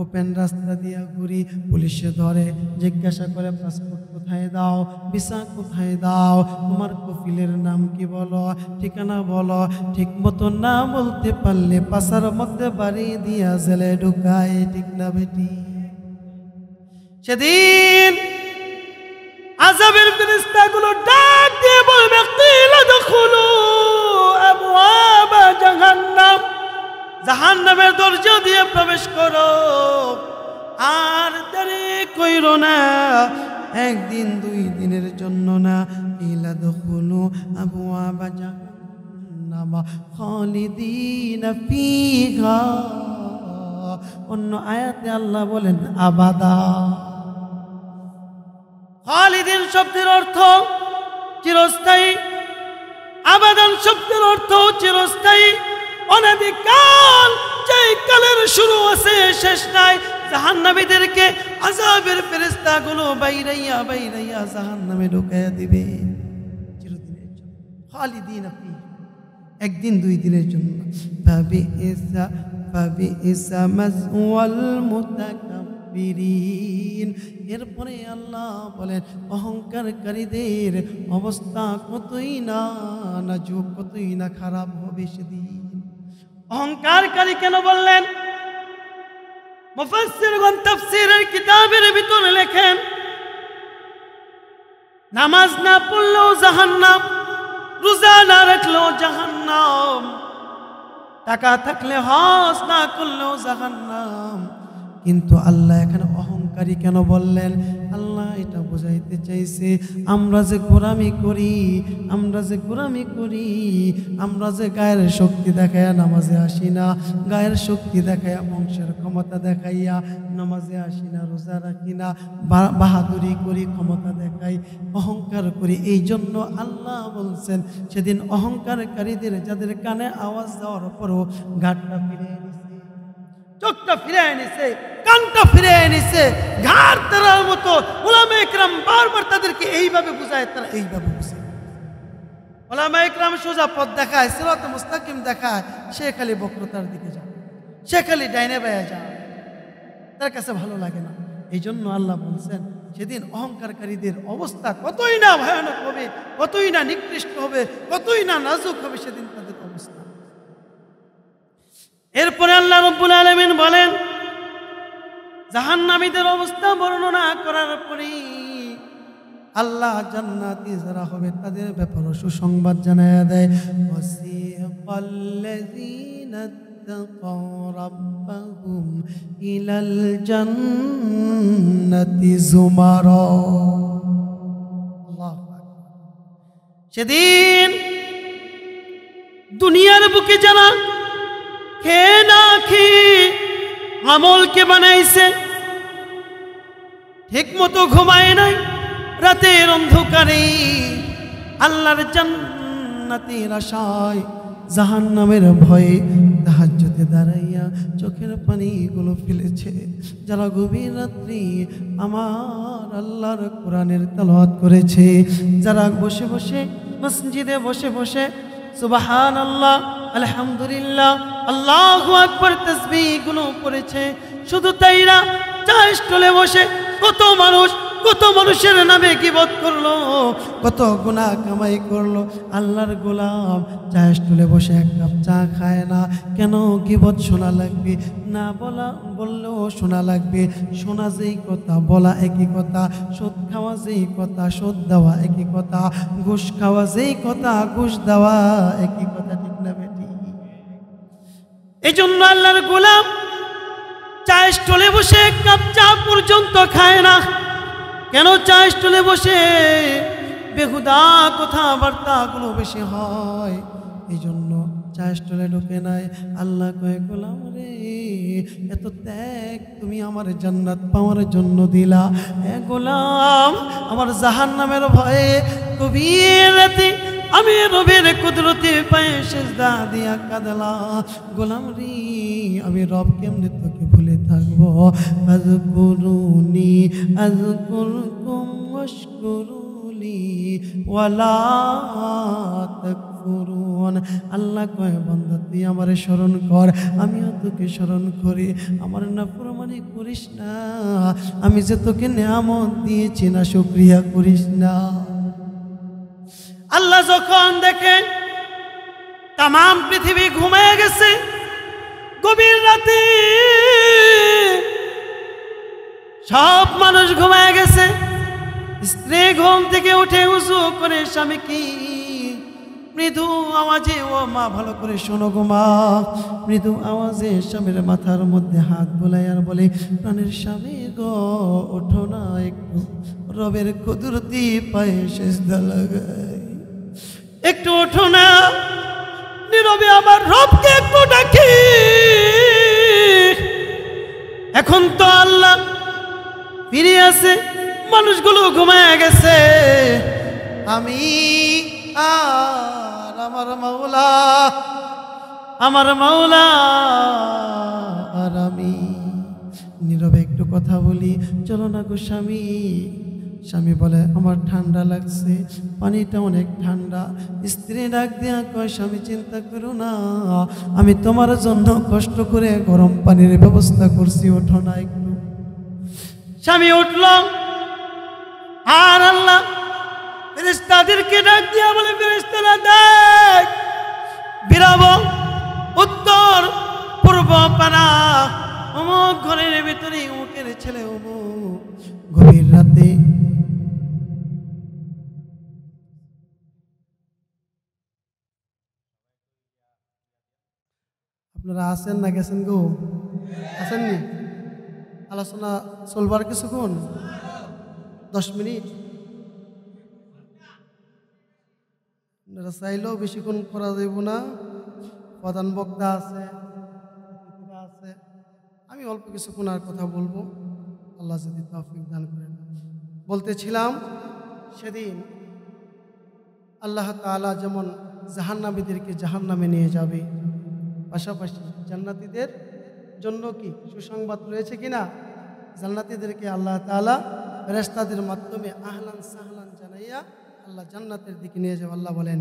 ওপেন রাস্তা দিয়ে ঘুরি, পুলিশে ধরে জিজ্ঞাসা করে পাসপোর্ট কোথায় দাও, ভিসা কোথায় দাও, তোমার কফিলের নাম কি বলো, ঠিকানা বলো, ঠিক মতো না বলতে পারলে পাশার মধ্যে বাড়ি দিয়া জেলে ঢুকায়, ঠিক না বেটি? সেদিন আযাবের ফেরেশতাগুলো ডাক দিয়ে বলবে কিলা দুখুলু আবওয়াবা জাহান্নাম, জাহান্নামের দরজা দিয়ে প্রবেশ করো, আর দেরি কইরো না, একদিন 2 দিনের জন্য না, ইলা দুখুলু আবওয়াবা জাহান্নাম, খালিদিনা ফিহা। অন্য আয়াতে আল্লাহ বলেন আবাদা। খালিদিন শব্দের অর্থ চিরস্থায়ী, আবাদান শব্দের অর্থ চিরস্থায়ী, অনাদিকাল, যেই কালের শুরু আছে শেষ নাই। জাহান্নামীদেরকে আযাবের ফেরেশতাগুলো বাইরাইয়া বাইরাইয়া জাহান্নামে ঢুকাইয়া দিবে চিরদিনের জন্য। খালিদিনা ফিহা, একদিন দুই দিনের জন্য। ফাবিইসা মাসওয়াল মুতাকাব্বিরিন। এরপরে আল্লাহ বলেন অহংকারকারীদের অবস্থা কতই না নাজুক, কতই না খারাপ হবে সেদিন। অহংকারকারী কেন বললেন? মুফাসসিরগণ তাফসীরের কিতাবের ভিতরে লেখেন, নামাজ না পড়লেও জাহান্নাম, রোজা না রাখলেও জাহান্নাম, টাকা থাকলে হজ না করলেও জাহান্নাম। কিন্তু আল্লাহ এখানে অহংকারী কেন বললেন? আল্লাহ এটা বোঝাইতে চাইছে আমরা যে গোলামি করি, আমরা যে গোলামি করি, আমরা যে গায়ের শক্তি দেখাইয়া নামাজে আসি না, গায়ের শক্তি দেখাইয়া বংশের ক্ষমতা দেখাইয়া নামাজে আসি না, রোজা রাখি না, বাহাদুরি করি, ক্ষমতা দেখাই, অহংকার করি। এই জন্য আল্লাহ বলছেন সেদিন অহংকারকারীদের, যাদের কানে আওয়াজ দেওয়ার পরও ঘাটটা ফিরে এনেছে, চোখটা ফিরে এনেছে, কানটা ফিরে এনেছে, ঘাড় ধরার মতো উলামা ইকরাম বারবার তাদেরকে এইভাবে বুঝায়, তারা এইভাবে বুঝে। উলামা ইকরাম সোজা পথ দেখায়, সিরাতে মুস্তাকিম দেখায়, সে খালি বক্রতার দিকে যায়, সে খালি ডাইনে বায়ে যায়, তার কাছে ভালো লাগে না। এই জন্য আল্লাহ বলছেন সেদিন অহংকারকারীদের অবস্থা কতই না ভয়ানক হবে, কতই না নিকৃষ্ট হবে, কতই না নাজুক হবে সেদিন তাদের অবস্থা। এরপরে আল্লাহ রাব্বুল আলামিন বলেন জাহান্নামীদের অবস্থা বর্ণনা করার পরে আল্লাহ জান্নাতি যারা হবে তাদের ব্যাপারে সুসংবাদ জানায়া দেয়। ওয়াসিকাল্লাযীনা তাকাউ রাব্বাহুম ইলাল জান্নাতি যুমারা। আল্লাহু আকবার। সেদিন দুনিয়ার বুকে যারা খেয়ে না খেয়ে আমলকে বানাইছে, ঠিক মতো ঘুমায় নাই, রাতের অন্ধকারে আল্লাহর জান্নাতের আশায় জাহান্নামের ভয়ে তাহাজ্জুদে দাঁড়াইয়া চোখের পানিগুলো ফেলেছে, যারা গভীর রাত্রি আমার আল্লাহর কোরআনের তেলাওয়াত করেছে, যারা বসে বসে মসজিদে বসে বসে সুবহানাল্লাহ, আলহামদুলিল্লাহ, আল্লাহু আকবার তাসবিহগুলো পড়েছে। শুধু তাই না, চা স্টলে বসে কত মানুষের নামে গীবত করলো, কত গুনাহ কামাই করলো। আল্লাহর গোলাম চা স্টলে বসে এক কাপ চা খায় না কেন? গীবত শোনা লাগবে না, বললেও শোনা লাগবে। শোনা যেই কথা, বলা একই কথা, সুদ খাওয়া যেই কথা, সুদ দেওয়া একই কথা, ঘুষ খাওয়া যেই কথা, ঘুষ দেওয়া একই কথা, ঠিক না বেটি? এই জন্য আল্লাহর গোলাম চা স্টলে বসে এক কাপ চা পর্যন্ত খায় না কেন? চা স্টলে বসে বেহুদা কথাবার্তাগুলো বেশি হয়, এই জন্য চা স্টলে ঢুকে নাই। আল্লাহ কয়ে গোলাম রে, এত ত্যাগ তুমি আমার জান্নাত পাওয়ার জন্য দিলা, গোলাম আমার জাহান্নামের ভয়ে গভীর রাতে আমি রবের কুদরতে পায়ে সিজদা দিয়া কাঁদলা। গোলাম রে, আমি রব কেমনে তোকে ভুলে থাকবো? আযকুরুনি আযকুরকুম ওয়াশকুরুলি ওয়ালা তাকফুরুন। আল্লাহ কয় বান্দা তুই আমারে স্মরণ কর, আমিও তোকে স্মরণ করি, আমার নাফরমানি করিস না। আমি যে তোকে নিয়ামত দিয়েছি না শুকরিয়া করিস না। আল্লাহ যখন দেখে তাম পৃথিবী ঘুমিয়ে গেছে, গভীর রাতে সব মানুষ ঘুমিয়ে গেছে, স্ত্রী ঘুম থেকে উঠে উযু করে স্বামীকে মৃদু আওয়াজে, ও মা ভালো করে শোনো গো মা, মৃদু আওয়াজে স্বামীর মাথার মধ্যে হাত বোলায় আর বলে, প্রাণের স্বামী গো ওঠো না একটু, রবের কুদরতি পায়ে সিজদা লাগাই, একটু ওঠো না। নীরব আমি আমার রবকে একটু ডাকি। এখন তো আল্লাহ ফিরে আছে, মানুষগুলো ঘুমায় গেছে, আমি আর আমার মাওলা আর আমি নীরবে একটু কথা বলি। চলো না গো স্বামী। স্বামী বলে আমার ঠান্ডা লাগছে, পানিটা অনেক ঠান্ডা। স্ত্রী ডাক দিয়া কয় স্বামী চিন্তা করো না, আমি তোমার জন্য কষ্ট করে গরম পানির ব্যবস্থা করছি, ওঠো না একটু। স্বামী উঠল, আর আল্লাহ ফেরেশতাদেরকে ডাক দিয়া বলে ফেরেশতারা দেখ, বিরাবো উত্তর পূর্ব পাড়া অমুক ঘরের ভিতরে অমুকের ছেলে অমুক গভীর রাতে আপনারা আছেন না গেছেন গো? আছেননি? আলোচনা চলবার কিছুক্ষণ 10 মিনিট আপনারা চাইলেও বেশিক্ষণ করা যাইব না। প্রধান বক্তা আছে, আছে, আমি অল্প কিছুক্ষণ আর কথা বলবো, আল্লাহ যদি তৌফিক দান করেন। বলতেছিলাম সেদিন আল্লাহ তাআলা যেমন জাহান্নামীদেরকে জাহান্নামে নিয়ে যাবে, পাশাপাশি জান্নাতীদের জন্য কি সুসংবাদ রয়েছে কিনা? জান্নাতীদেরকে আল্লাহ তাআলা ফেরেশতাদের মাধ্যমে আহলান সাহলান জানাইয়া আল্লাহ জান্নাতের দিকে নিয়ে যাবে। আল্লাহ বলেন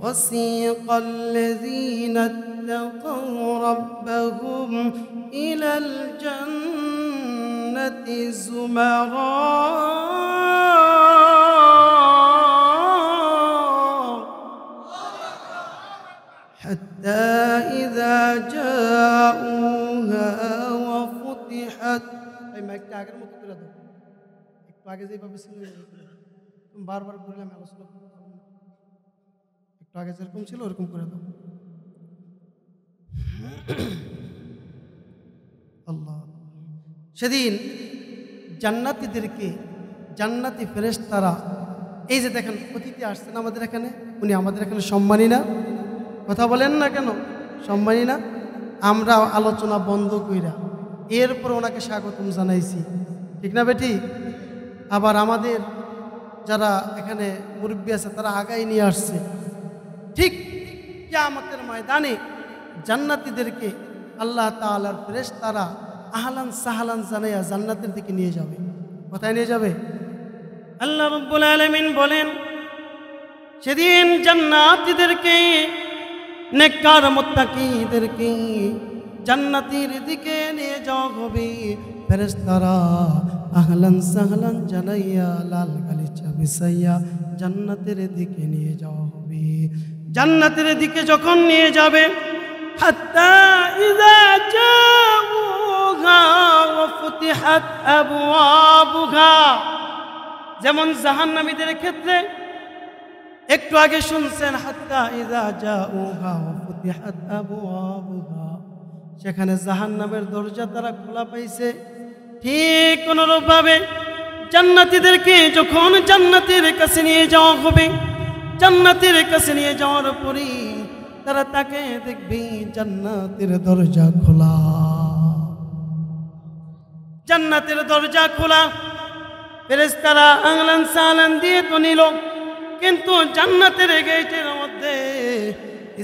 ওয়াসিকাল্লাযীনা ইত্তাকাউ রাব্বাহুম ইলাল জান্নাতি যুমারা হাত্তা ইযা জাউহা ওয়া ফুতিহাত। এই মাইকটা আগের মতো করে দাও, একটু আগে যেভাবে ছিল তুমি বারবার বললে আমি আলোচনা করতে পারবো না। একটু আগে যেরকম ছিল ওরকম করে দাও। আল্লাহ সেদিন জান্নাতীদেরকে জান্নাতি ফেরেশতারা, এই যে দেখেন অতিথি আসছেন আমাদের এখানে, উনি আমাদের এখানে সম্মানী না? কথা বলেন না কেন সম্মানী না? আমরা আলোচনা বন্ধ কইরা এরপর ওনাকে স্বাগতম জানাইছি, ঠিক না বেটি? আবার আমাদের যারা এখানে মুরব্বী আছে তারা আগাই নিয়ে আসছে। ঠিক কিয়ামতের ময়দানে জান্নাতীদেরকে আল্লাহ তাআলার ফেরেশতারা আহলান সাহলান জানাইয়া জান্নাতের দিকে নিয়ে যাবে। কোথায় নিয়ে যাবে? আল্লাহ রাব্বুল আলামিন বলেন সেদিন জান্নাতীদেরকে, নেককার মুত্তাকীদেরকে জান্নাতের দিকে নিয়ে যাওয়া হবে। ফেরেশতারা আহলান সাহলান জানাইয়া লাল গালিচা বিছাইয়া জান্নাতের দিকে নিয়ে যাওয়া হবে। জান্নাতের দিকে যখন নিয়ে যাবে, হাত্তা ইযা জাউহা ওয়া ফুতিহাত আবওয়াবুহা, যেমন জাহান্নামীদের ক্ষেত্রে একটু আগে শুনছেন হাত্তা ইযা জাউহা ওয়া ফুতিহাত আবওয়াবুহা, সেখানে জাহান্নামের দরজা তারা খোলা পাইছে। ঠিক অনুরূপভাবে জান্নাতীদেরকে যখন জান্নাতের কাছে নিয়ে যাওয়া হবে, জান্নাতের কাছে নিয়ে যাওয়ার পরই তারা তাকে দেখবে জান্নাতের দরজা খোলা, জান্নাতের দরজা খোলা। ফেরেশতারা আহলান সাহলান দিয়ে তো নিল, কিন্তু জান্নাতের গেটের মধ্যে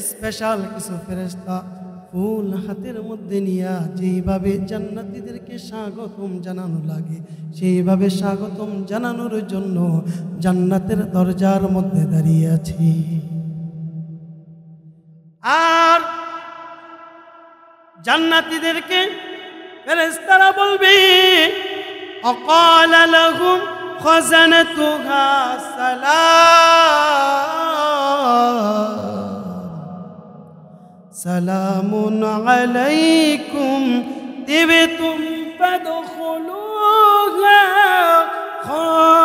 স্পেশাল কিছু ফেরেশতা ফুল হাতের মধ্যে নিয়ে যেইভাবে জান্নাতীদেরকে স্বাগতম জানানো লাগে সেইভাবে স্বাগতম জানানোর জন্য জান্নাতের দরজার মধ্যে দাঁড়িয়ে আছে। আর জান্নাতীদেরকে ফেরেশতারা বলবে অকালা লাহুম খাজানাতুহা সালামুন আলাইকুম তিবতুম ফাদখুলুহা খালিদিন।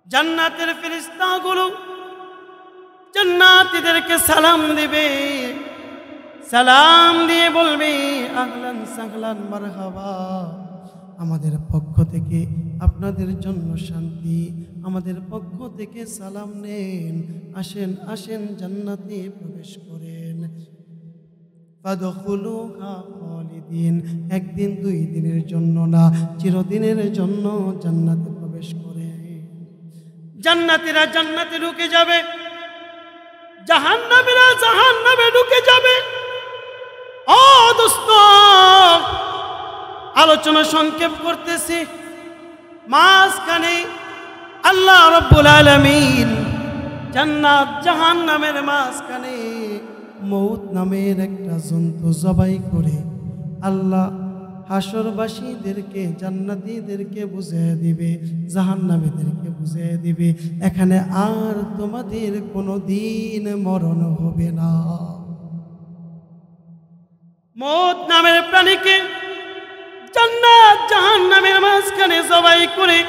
জান্নাতের ফেরেশতাগুলো জান্নাতীদেরকে সালাম দিবে, সালাম দিয়ে বলবে আহলান সাহলান মারহাবা, আমাদের পক্ষ থেকে আপনাদের জন্য শান্তি, আমাদের পক্ষ থেকে সালাম নেন, আসেন আসেন জান্নাতে প্রবেশ করেন। ফাদখুলুহা খালিদিন, একদিন দুই দিনের জন্য না, চিরদিনের জন্য জান্নাতে প্রবেশ করে। জান্নাতীরা জান্নাতে ঢুকে যাবে, জাহান্নামীরা জাহান্নামে ঢুকে যাবে। ও দোস্ত, আলোচনা সংক্ষেপ করতেছি। মাঝখানে আল্লাহ রাব্বুল আলামিন জান্নাত জাহান্নামের মাঝখানে মউত নামের একটা জন্তু জবাই করে আল্লাহ হাসরবাসীদেরকে, জান্নাতীদেরকে বুঝিয়ে দিবে, জাহান্নামীদেরকে বুঝিয়ে দিবে, এখানে আর তোমাদের কোনো দিন মরণ হবে না। মউত নামের প্রাণীকে জান্নাত জাহান্নামের মাঝখানে জবাই করে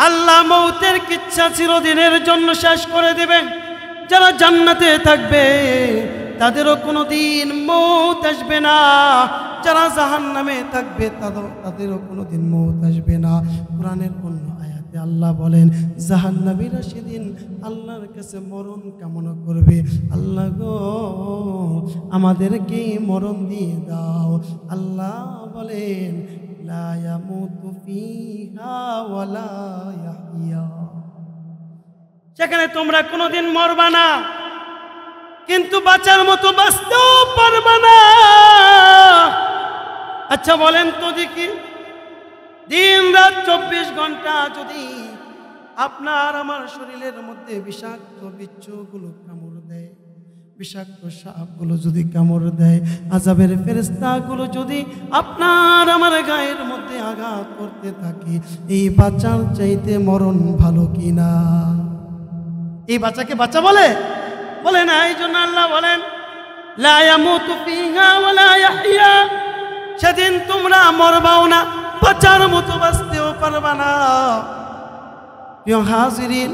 আল্লাহ মউতের কিচ্ছা চিরদিনের জন্য শেষ করে দেবেন। যারা জান্নাতে থাকবে তাদেরও কোনো দিন মউত আসবে না, যারা জাহান্নামে থাকবে তাদেরও কোনো দিন মউত আসবে না। কোরআনের অন্য আয়াতে আল্লাহ বলেন, জাহান্নামীরা সেদিন আল্লাহর কাছে মরণ কামনা করবে, আল্লাহ গো আমাদেরকে মরণ দিয়ে দাও। আল্লাহ বলেন, লা ইয়ামুতু ফিহা ওয়ালা ইয়াহইয়া, সেখানে তোমরা কোনোদিন মরবা না, কিন্তু বাঁচার মতো বাঁচতেও পারবা না। আচ্ছা বলেন তো দেখি, দিন রাত 24 ঘন্টা যদি আপনার আমার শরীরের মধ্যে বিষাক্ত বিচ্ছুগুলো কামড় দেয়, বিষাক্ত সাপগুলো যদি কামড় দেয়, আযাবের ফেরেশতাগুলো যদি আপনার আমার গায়ের মধ্যে আঘাত করতে থাকে, এই বাঁচার চাইতে মরণ ভালো কিনা? এই বাচ্চাকে বাচ্চা বলে বলে না। এই জন্য আল্লাহ বলেন, লা ইয়ামুতু ফিহা ওয়ালা ইয়াহইয়া, সেদিন তোমরা মরবাও না, বাঁচার মতো বাঁচতেও পারবা না। প্রিয় হাজিরিন,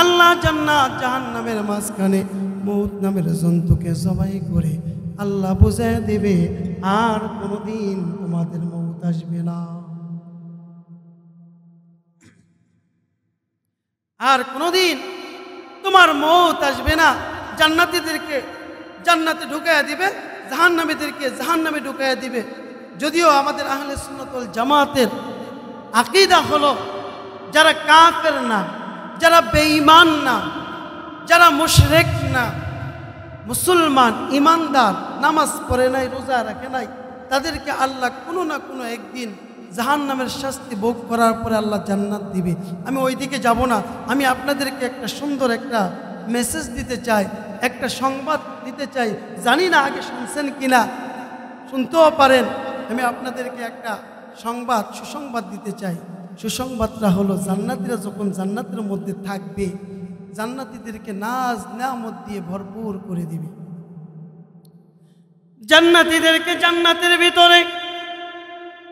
আল্লাহ জান্নাত জাহান্নামের মাঝখানে মউত নামের জন্তুকে জবাই করে আল্লাহ বুঝিয়ে দেবে, আর কোনোদিন তোমাদের মউত আসবে না, আর কোনোদিন তোমার মউত আসবে না। জান্নাতীদেরকে জান্নাতে ঢুকাইয়া দিবে, জাহান্নামীদেরকে জাহান্নামে ঢুকাইয়া দিবে। যদিও আমাদের আহলে সুন্নাত ওয়াল জামাতের আকীদা হলো, যারা কাফের না, যারা বেঈমান না, যারা মুশরিক না, মুসলমান ইমানদার, নামাজ পড়ে নাই, রোজা রাখে নাই, তাদেরকে আল্লাহ কোনো না কোনো একদিন জাহান্নামের শাস্তি ভোগ করার পরে আল্লাহ জান্নাত দিবে। আমি ওই দিকে যাব না, আমি আপনাদেরকে একটা সুন্দর একটা মেসেজ দিতে চাই, একটা সংবাদ দিতে চাই। জানি না আগে শুনছেন কিনা, শুনতেও পারেন। আমি আপনাদেরকে একটা সুসংবাদ দিতে চাই। সুসংবাদটা হলো, জান্নাতীরা যখন জান্নাতের মধ্যে থাকবে, জান্নাতীদেরকে নাজ নেয়ামত দিয়ে ভরপুর করে দিবে। জান্নাতীদেরকে জান্নাতের ভিতরে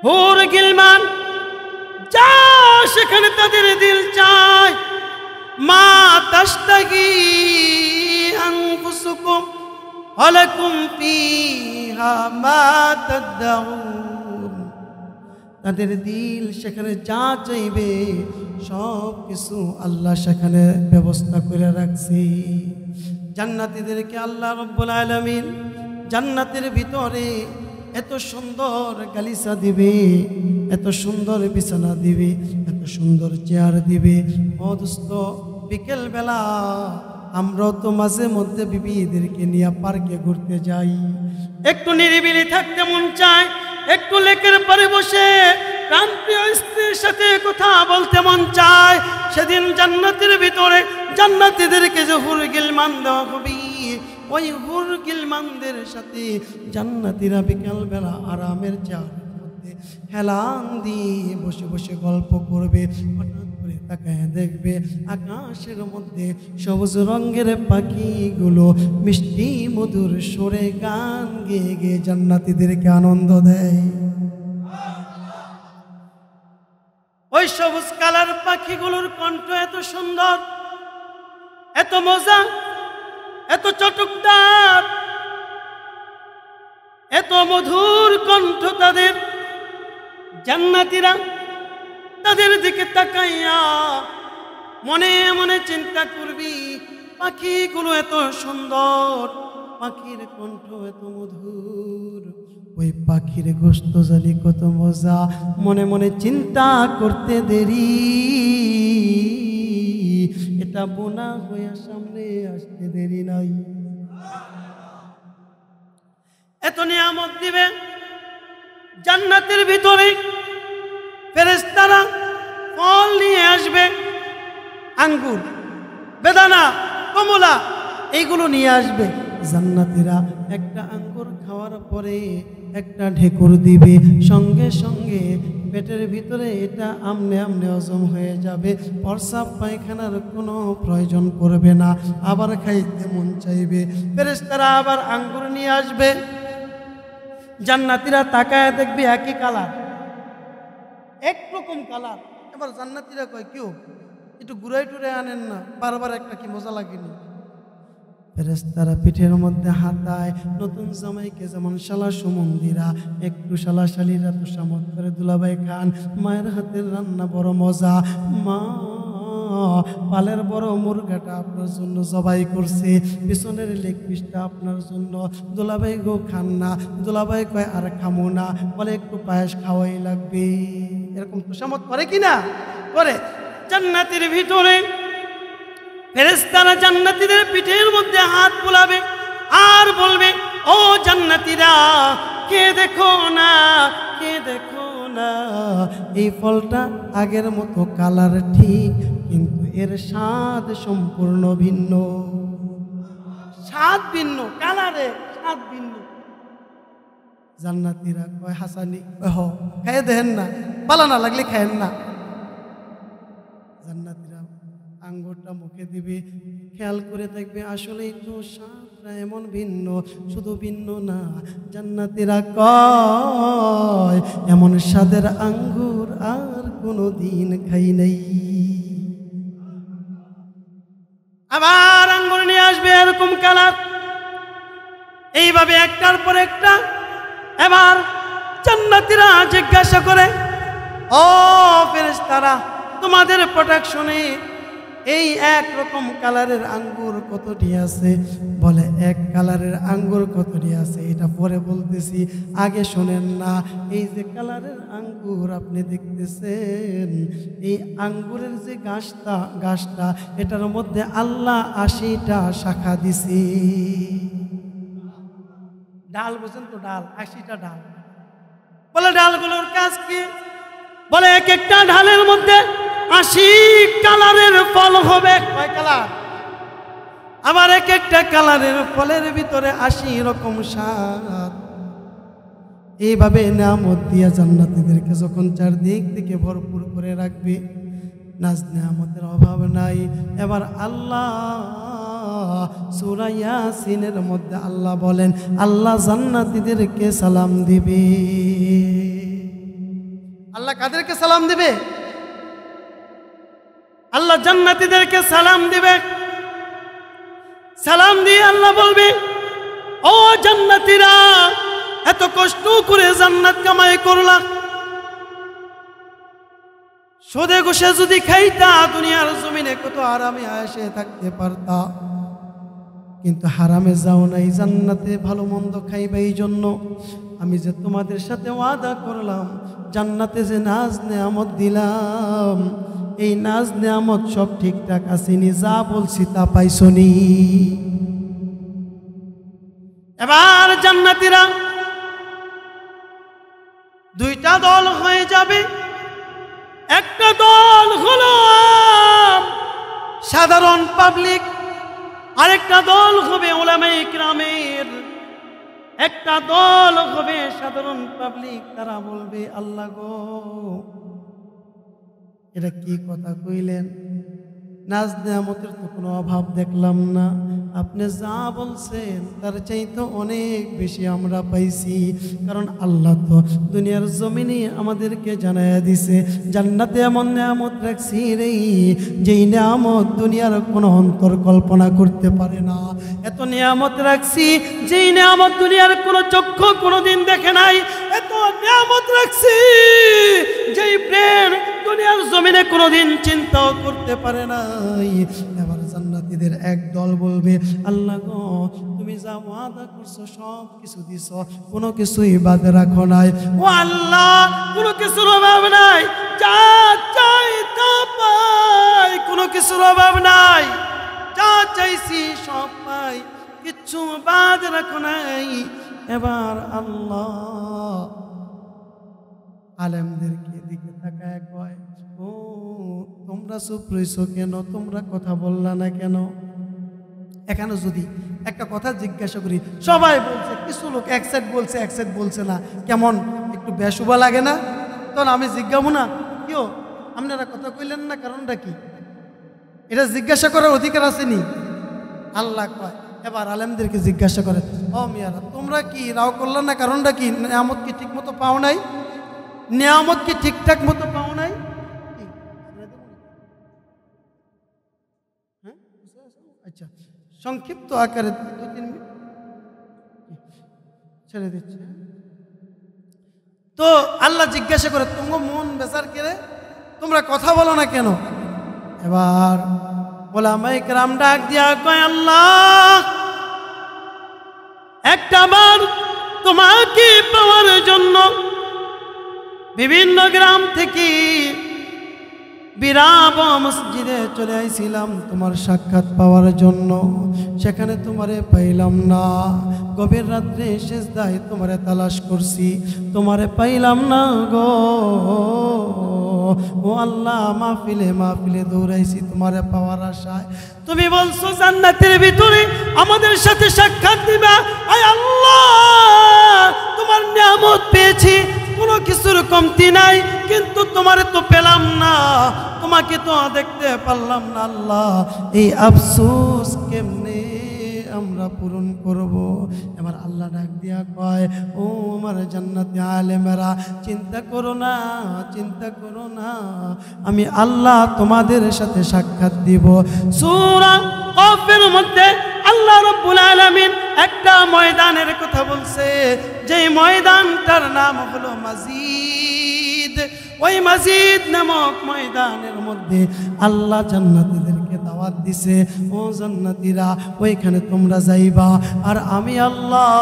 হুর গিলমান যা সেখানে তাদের দিল চায়, মা তাশতাগি আনফুসুকুম ওয়ালাকুম ফিহা মা তাদউন, তাদের দিল সেখানে যা চাইবে সব কিছু আল্লাহ সেখানে ব্যবস্থা করে রাখছে। জান্নাতীদেরকে আল্লাহ রাব্বুল আলামিন জান্নাতের ভিতরে এত সুন্দর গালিচা দিবে, এত সুন্দর বিছানা দিবে, এত সুন্দর চেয়ার দিবে। ও দোস্ত, বিকেলবেলা আমরাও তো মাঝে মধ্যে বিবিদেরকে নিয়ে পার্কে ঘুরতে যাই, একটু নিরিবিলি থাকতে মন চায়, একটু লেকের পাড়ে বসে প্রাণপ্রিয় স্ত্রীর সাথে কথা বলতে মন চায়। সেদিন জান্নাতের ভিতরে জান্নাতীদেরকে যে হুর গিলমান দেওয়া হবে, ওই হুর গিলমানদের সাথে জান্নাতীরা বিকালবেলা আরামের চেয়ারের মধ্যে হেলান দিয়ে বসে বসে গল্প করবে। হঠাৎ করে তাকায় দেখবে আকাশের মধ্যে সবুজ রঙের পাখিগুলো মিষ্টি মধুর সুরে গান গেয়ে গেয়ে জান্নাতীদেরকে আনন্দ দেয়। ওই সবুজ কালার পাখিগুলোর কণ্ঠ এত সুন্দর, এত মজা, এত চটকদার, এত মধুর কণ্ঠ তাদের। জান্নাতীরা তাদের দিকে তাকাইয়া মনে মনে চিন্তা করবি, পাখিগুলো এত সুন্দর, পাখির কণ্ঠ এত মধুর, ওই পাখির গোশত জালি কত মজা। মনে মনে চিন্তা করতে দেরি, এটা বোনা হইয়া সামনে আসতে দেরি নাই। এত নিয়ামত দিবে জান্নাতের ভিতরে। ফেরেশতারা ফল নিয়ে আসবে, আঙ্গুর, বেদানা, কমলা, এইগুলো নিয়ে আসবে। জান্নাতীরা একটা আঙ্গুর খাওয়ার পরে একটা ঢেকুর দিবে, সঙ্গে সঙ্গে পেটের ভিতরে এটা আমনে আমনে হজম হয়ে যাবে। প্রস্রাব পায়খানার কোনো প্রয়োজন পড়বে না, আবার খাইতে মন চাইবে। ফেরেশতারা আবার আঙ্গুর নিয়ে আসবে। জান্নাতীরা তাকায় দেখবে একই কালার, একরকম কালার। এবার জান্নাতীরা কয়, কেউ একটু ঘুরাই টুরে আনেন না, বারবার একটা কি মজা লাগেনি। ফেরেশতারা পিঠের মধ্যে হাতায় নতুন জামাইকে যেমন শালা সুমন্দিরা, একটু শালা শালিরা তো সামত করে দুলাভাই খান, মায়ের হাতের রান্না বড় মজা, মা পালের বড় মুরগাটা আপনার জন্য জবাই করছে, পিছনের লেগ পিসটা আপনার জন্য, দুলাভাই গো খান না। দুলাভাই কয় আর খামো না, বলে একটু পায়েস খাওয়াই লাগবে। এরকম তো সামত করে কিনা? করে। জান্নাতের ভিতরে ফেরেশতারা জান্নাতীদের পিঠের মধ্যে হাত বুলাবে আর বলবে, ও জান্নাতীরা, কে দেখো না, কে দেখো না, এই ফলটা আগের মতো কালার ঠিক, কিন্তু এর স্বাদ সম্পূর্ণ ভিন্ন। স্বাদ ভিন্ন, কালারে স্বাদ ভিন্ন। জান্নাতীরা কয়, হাসানি হ খাইয়ে দেন না, ভালো না লাগলে খায়েন না। জান্নাতীরা আঙ্গুরটা মুখে দিবে, খেয়াল করে দেখবে আসলেই তো স্বাদটা এমন ভিন্ন। শুধু ভিন্ন না, জান্নাতীরা কয়, এমন স্বাদের আঙ্গুর আর কোনো দিন খাই নাই। আবার আঙ্গুর নিয়ে আসবে এরকম কালার, এইভাবে একটার পর একটা। এবার জান্নাতীরা জিজ্ঞাসা করে, ও ফেরেশতারা, তোমাদের প্রোটেকশনে এই এক রকম কালারের আঙ্গুর কতটি আছে? বলে, এক কালারের আঙ্গুর কতটি আছে এটা পরে বলতেছি, আগে শোনেন না। এই যে কালারের আঙ্গুর আপনি দেখতেছেন, এই আঙ্গুরের যে গাছটা এটার মধ্যে আল্লাহ 80টা শাখা দিছে। ডাল বুঝেন তো, ডাল, 80টা ডাল। বলে, ডালগুলোর কাজ কি? বলে, এক একটা ঢালের মধ্যে 80 কালারের ফল হবে। কয় কালার? আবার এক একটা কালারের ফলের ভিতরে 80 রকম স্বাদ। এইভাবে নিয়ামত দিয়া জান্নাতীদেরকে যখন চারদিক থেকে ভরপুর করে রাখবে, নাজ নিয়ামতের অভাব নাই। এবার আল্লাহ সূরা ইয়াসিনের মধ্যে আল্লাহ বলেন, আল্লাহ জান্নাতীদেরকে সালাম দিবে। আল্লাহ কাদেরকে সালাম দিবে? আল্লাহ জান্নাতীদেরকে সালাম দিবে। সালাম দিয়ে আল্লাহ বলবে, ও জান্নাতীরা, এত কষ্ট করে জান্নাত কামাই করলা, সুদে ঘুষে যদি খাইতা দুনিয়ার জমিনে কত আরামে আয়েশে থাকতে পারতা, কিন্তু হারামে যাও নাই, জান্নাতে ভালো মন্দ খাইবে। এই জন্য আমি যে তোমাদের সাথে ওয়াদা করলাম, জান্নাতে যে নাজ নেয়ামত দিলাম, এই নাজ নেয়ামত সব ঠিকঠাক আসেনি, যা বলছি তা পাইছনি। এবার জান্নাতীরা দুইটা দল হয়ে যাবে। একটা দল হলো সাধারণ পাবলিক, আরেকটা দল হবে উলামায়ে কিরামের। একটা দল হবে সাধারণ পাবলিক, তারা বলবে, আল্লাহ গো, এটা কি কথা কইলেন? নাজ নেয়ামতের তো কোনো অভাব দেখলাম না, আপনি যা বলছেন তার চাইতে অনেক বেশি আমরা পাইছি। কারণ আল্লাহ তো দুনিয়ার জমিনে আমাদেরকে জানাইয়া দিছে জান্নাতে এমন নিয়ামত রাখছি রে, যেই নিয়ামত দুনিয়ার কোনো অন্তর কল্পনা করতে পারে না। এত নিয়ামত রাখছি যেই নিয়ামত দুনিয়ার কোনো চক্ষু কোনোদিন দেখে নাই। এত নিয়ামত রাখছি যেই ব্রেন দুনিয়ার জমিনে কোনোদিন চিন্তাও করতে পারে নাই। এবার জান্নাতীদের এক দল বলবে, আল্লাহ গো তুমি যা ওয়াদা করছো সব কিছু দিছো, কোনো কিছুই বাদ রাখো নাই। ও আল্লাহ, কোনো কিছুর অভাব নাই, যা চাই তা পাই, কোনো কিছুর অভাব নাই, যা চাইছি সব পাই, কিচ্ছু বাদ রাখো নাই। এবার আল্লাহ আলেমদেরকে দিকে তাকায় কয়, ও তোমরা চুপ রইছো কেন? তোমরা কথা বললা না কেন? এখানে যদি একটা কথা জিজ্ঞাসা করি, সবাই বলছে, কিছু লোক এক সাইড বলছে এক সাইড বলছে না, কেমন একটু বেশুভা লাগে না? তখন আমি জিজ্ঞাসা না, কেউ আপনারা কথা কইলেন না, কারণটা কি? এটা জিজ্ঞাসা করার অধিকার আসেনি? আল্লাহ কয়, এবার আলেমদেরকে জিজ্ঞাসা করে, ও মিয়ারা তোমরা কি রাও করলেন না, কারণটা কি? নিয়ামত কি ঠিক মতো পাও নাই? নিয়ামত কি ঠিকঠাক মতো পাও নাই? আচ্ছা, সংক্ষিপ্ত আকারে 2-3 মিনিট ছেড়ে দিচ্ছে। তো আল্লাহ জিজ্ঞাসা করে, তোমার মন বেজার কেড়ে তোমরা কথা বলো না কেন? এবার ওলামায়ে কেরাম ডাক দিয়া কয়, আল্লাহ একটা বার তোমাকে পাওয়ার জন্য বিভিন্ন গ্রাম থেকে বিরাম মসজিদে চলে আইছিলাম তোমার সাক্ষাৎ পাওয়ার জন্য। সেখানে তোমারে পাইলাম না। গভীর রাত্রে সেজদায় তোমারে তালাশ করছি, তোমারে পাইলাম না গো। ও আল্লাহ, মাহফিলে দৌড়াইছি তোমারে পাওয়ার আশায়। তুমি বলছো জান্নাতের ভিতরে আমাদের সাথে সাক্ষাৎ দিবা। আয় আল্লাহ, তোমার নিয়ামত পেয়েছি, কোনো কিছুর কমতি নাই, কিন্তু তোমারে তো পেলাম না, তোমাকে তো দেখতে পারলাম না। আল্লাহ, এই আফসোস কেমনে আমরা পূরণ করব? এবার আল্লাহ ডাক দিয়া কয়, ও আমার জান্নাতি আলেমেরা, চিন্তা করো না, চিন্তা করো না, আমি আল্লাহ তোমাদের সাথে সাক্ষাৎ দিব। সূরা কাফের মধ্যে আল্লাহ রাব্বুল আলামিন একটা ময়দানের কথা বলছে, যেই ময়দানটার নাম হলো মাজিদ। ওই মাজিদ নামক ময়দানের মধ্যে আল্লাহ জান্নাতীদেরকে দাওয়াত দিছে, ও জান্নাতীরা ওইখানে তোমরা যাইবা, আর আমি আল্লাহ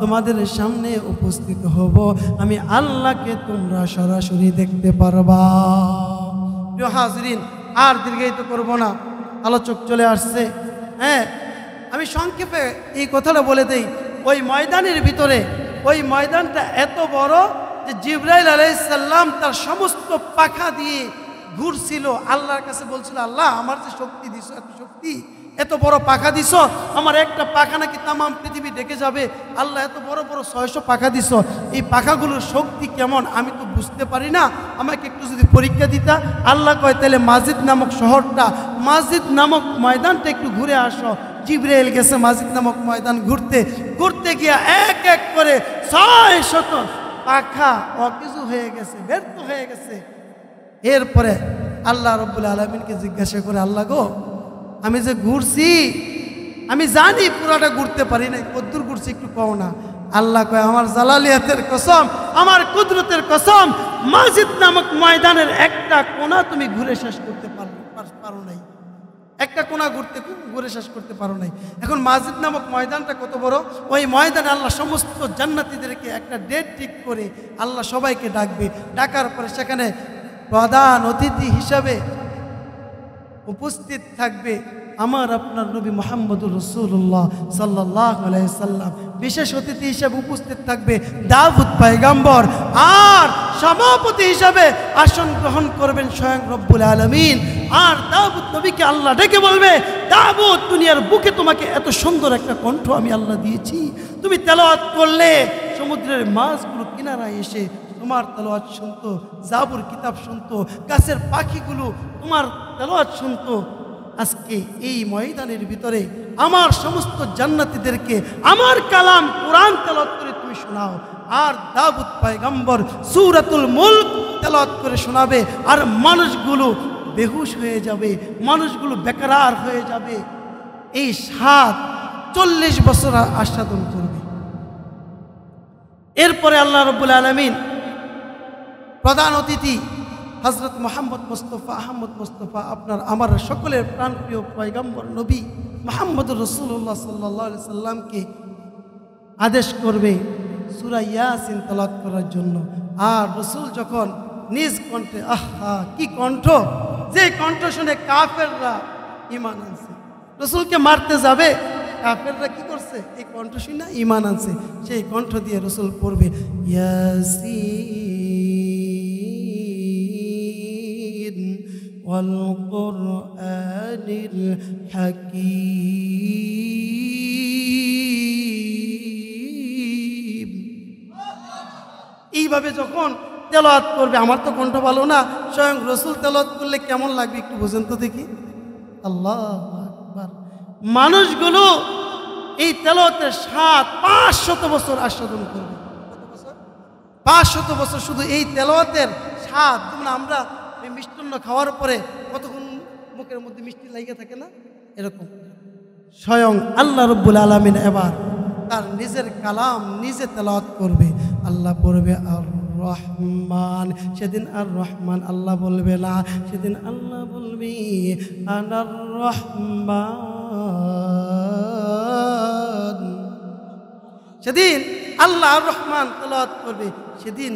তোমাদের সামনে উপস্থিত হব, আমি আল্লাহকে তোমরা সরাসরি দেখতে পারবা। প্রিয় হাজরিন, আর দীর্ঘায়িত করব না, আলোচক চলে আসছে। হ্যাঁ, আমি সংক্ষেপে এই কথাটা বলে দেই। ওই ময়দানের ভিতরে, ওই ময়দানটা এত বড় যে জিবরাইল আলাইহিস সালাম তার সমস্ত পাখা দিয়ে ঘুরছিল, আল্লাহর কাছে বলছিল, আল্লাহ আমার যে শক্তি দিছো, এত শক্তি, এত বড় পাখা দিছো, আমার একটা পাখা নাকি তামাম পৃথিবী ডেকে যাবে। আল্লাহ এত বড় বড় 600 পাখা দিছো, এই পাখাগুলোর শক্তি কেমন আমি তো বুঝতে পারি না, আমাকে একটু যদি পরীক্ষা দিতা। আল্লাহ কয়, তাহলে মাজিদ নামক শহরটা, মাজিদ নামক ময়দানটা একটু ঘুরে আসো। জিবরাইল গেছে মাজিদ নামক ময়দান ঘুরতে ঘুরতে গিয়া এক এক করে 600 পাখা অকেজু হয়ে গেছে, ব্যর্থ হয়ে গেছে। এরপরে আল্লাহ রাব্বুল আলামিনকে জিজ্ঞাসা করে, আল্লাহ গো, আমি যে ঘুরছি, আমি জানি পুরাটা ঘুরতে পারি নাই, কদ্দুর ঘুরছি একটু কও না। আল্লাহ কয়, আমার জালালিয়াতের কসম, আমার কুদরতের কসম, মাজিদ নামক ময়দানের একটা কোণা তুমি ঘুরে শেষ করতে পারো নাই, একটা কোণা ঘুরে শেষ করতে পারো নাই। এখন মাজিদ নামক ময়দানটা কত বড়! ওই ময়দানে আল্লাহ সমস্ত জান্নাতীদেরকে একটা ডেট ঠিক করে আল্লাহ সবাইকে ডাকবে। ডাকার পরে সেখানে প্রধান অতিথি হিসাবে উপস্থিত থাকবে আমার আপনার নবী মুহাম্মদুর রাসূলুল্লাহ সাল্লাল্লাহু আলাইহি সাল্লাম। বিশেষ অতিথি হিসেবে উপস্থিত থাকবে দাউদ পয়গম্বর, আর সভাপতি হিসাবে আসন গ্রহণ করবেন স্বয়ং রব্বুল আলামিন। আর দাউদ নবীকে আল্লাহ ডেকে বলবে, দাউদ, দুনিয়ার বুকে তোমাকে এত সুন্দর একটা কণ্ঠ আমি আল্লাহ দিয়েছি, তুমি তেলাওয়াত করলে সমুদ্রের মাছগুলো কিনারায় এসে তোমার তেলাওয়াত শুনতো, জাবুর কিতাব শুনতো, গাছের পাখিগুলো তোমার তেলাওয়াত শুনতো। আজকে এই ময়দানের ভিতরে আমার সমস্ত জান্নাতীদেরকে আমার কালাম কোরআন তেলাওয়াত করে তুমি শোনাও। আর দাউদ পয়গম্বর সূরাতুল মুলক তেলাওয়াত করে শোনাবে, আর মানুষগুলো বেহুশ হয়ে যাবে, মানুষগুলো বেকরার হয়ে যাবে। এই স্বাদ 40 বছর আস্বাদন করবে। এরপরে আল্লাহ রাব্বুল আলামিন প্রধান অতিথি হযরত মুহাম্মদ মুস্তাফা আহমদ মুস্তাফা, আপনার আমার সকলের প্রাণপ্রিয় পয়গম্বর নবী মুহাম্মদুর রাসূলুল্লাহ সাল্লাল্লাহু আলাইহি সাল্লামকে আদেশ করবে সূরা ইয়াসিন তেলাওয়াত করার জন্য। আর রাসূল যখন নিজ কণ্ঠে, আহা কি কণ্ঠ, যে কণ্ঠ শুনে কাফেররা ঈমান আনছে, রাসূলকে মারতে যাবে, কাফেররা কি করছে, এই কণ্ঠ শুনে ঈমান আনছে। সেই কণ্ঠ দিয়ে রাসূল পড়বে ইয়াসিন ওয়াল কুরআনিল হাকীম। এইভাবে যখন তেলাওয়াত করবে, আমার তো কণ্ঠ ভালো না, স্বয়ং রাসূল তেলাওয়াত করলে কেমন লাগবে একটু বোঝেন তো দেখি। আল্লাহু আকবার। মানুষগুলো এই তেলাওয়াতের স্বাদ 500 বছর আস্বাদন করবে। কত বছর? 500 বছর শুধু এই তেলাওয়াতের স্বাদ। যেমন আমরা এই মিষ্টান্ন খাওয়ার পরে কতক্ষণ মুখের মধ্যে মিষ্টি লাগিয়ে থাকে না, এরকম স্বয়ং আল্লাহ রাব্বুল আলামিন এবার তার নিজের কালাম নিজে তেলাওয়াত করবে। আল্লাহ পড়বে আর রহমান, সেদিন আর রহমান আল্লাহ বলবে না, সেদিন আল্লাহ বলবে আনার রহমান। সেদিন আল্লাহ আর রহমান তেলাওয়াত করবে। সেদিন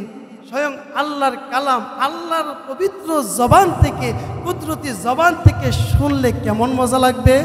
স্বয়ং আল্লাহর কালাম আল্লাহর পবিত্র জবান থেকে, কুদরতি জবান থেকে শুনলে কেমন মজা লাগবে।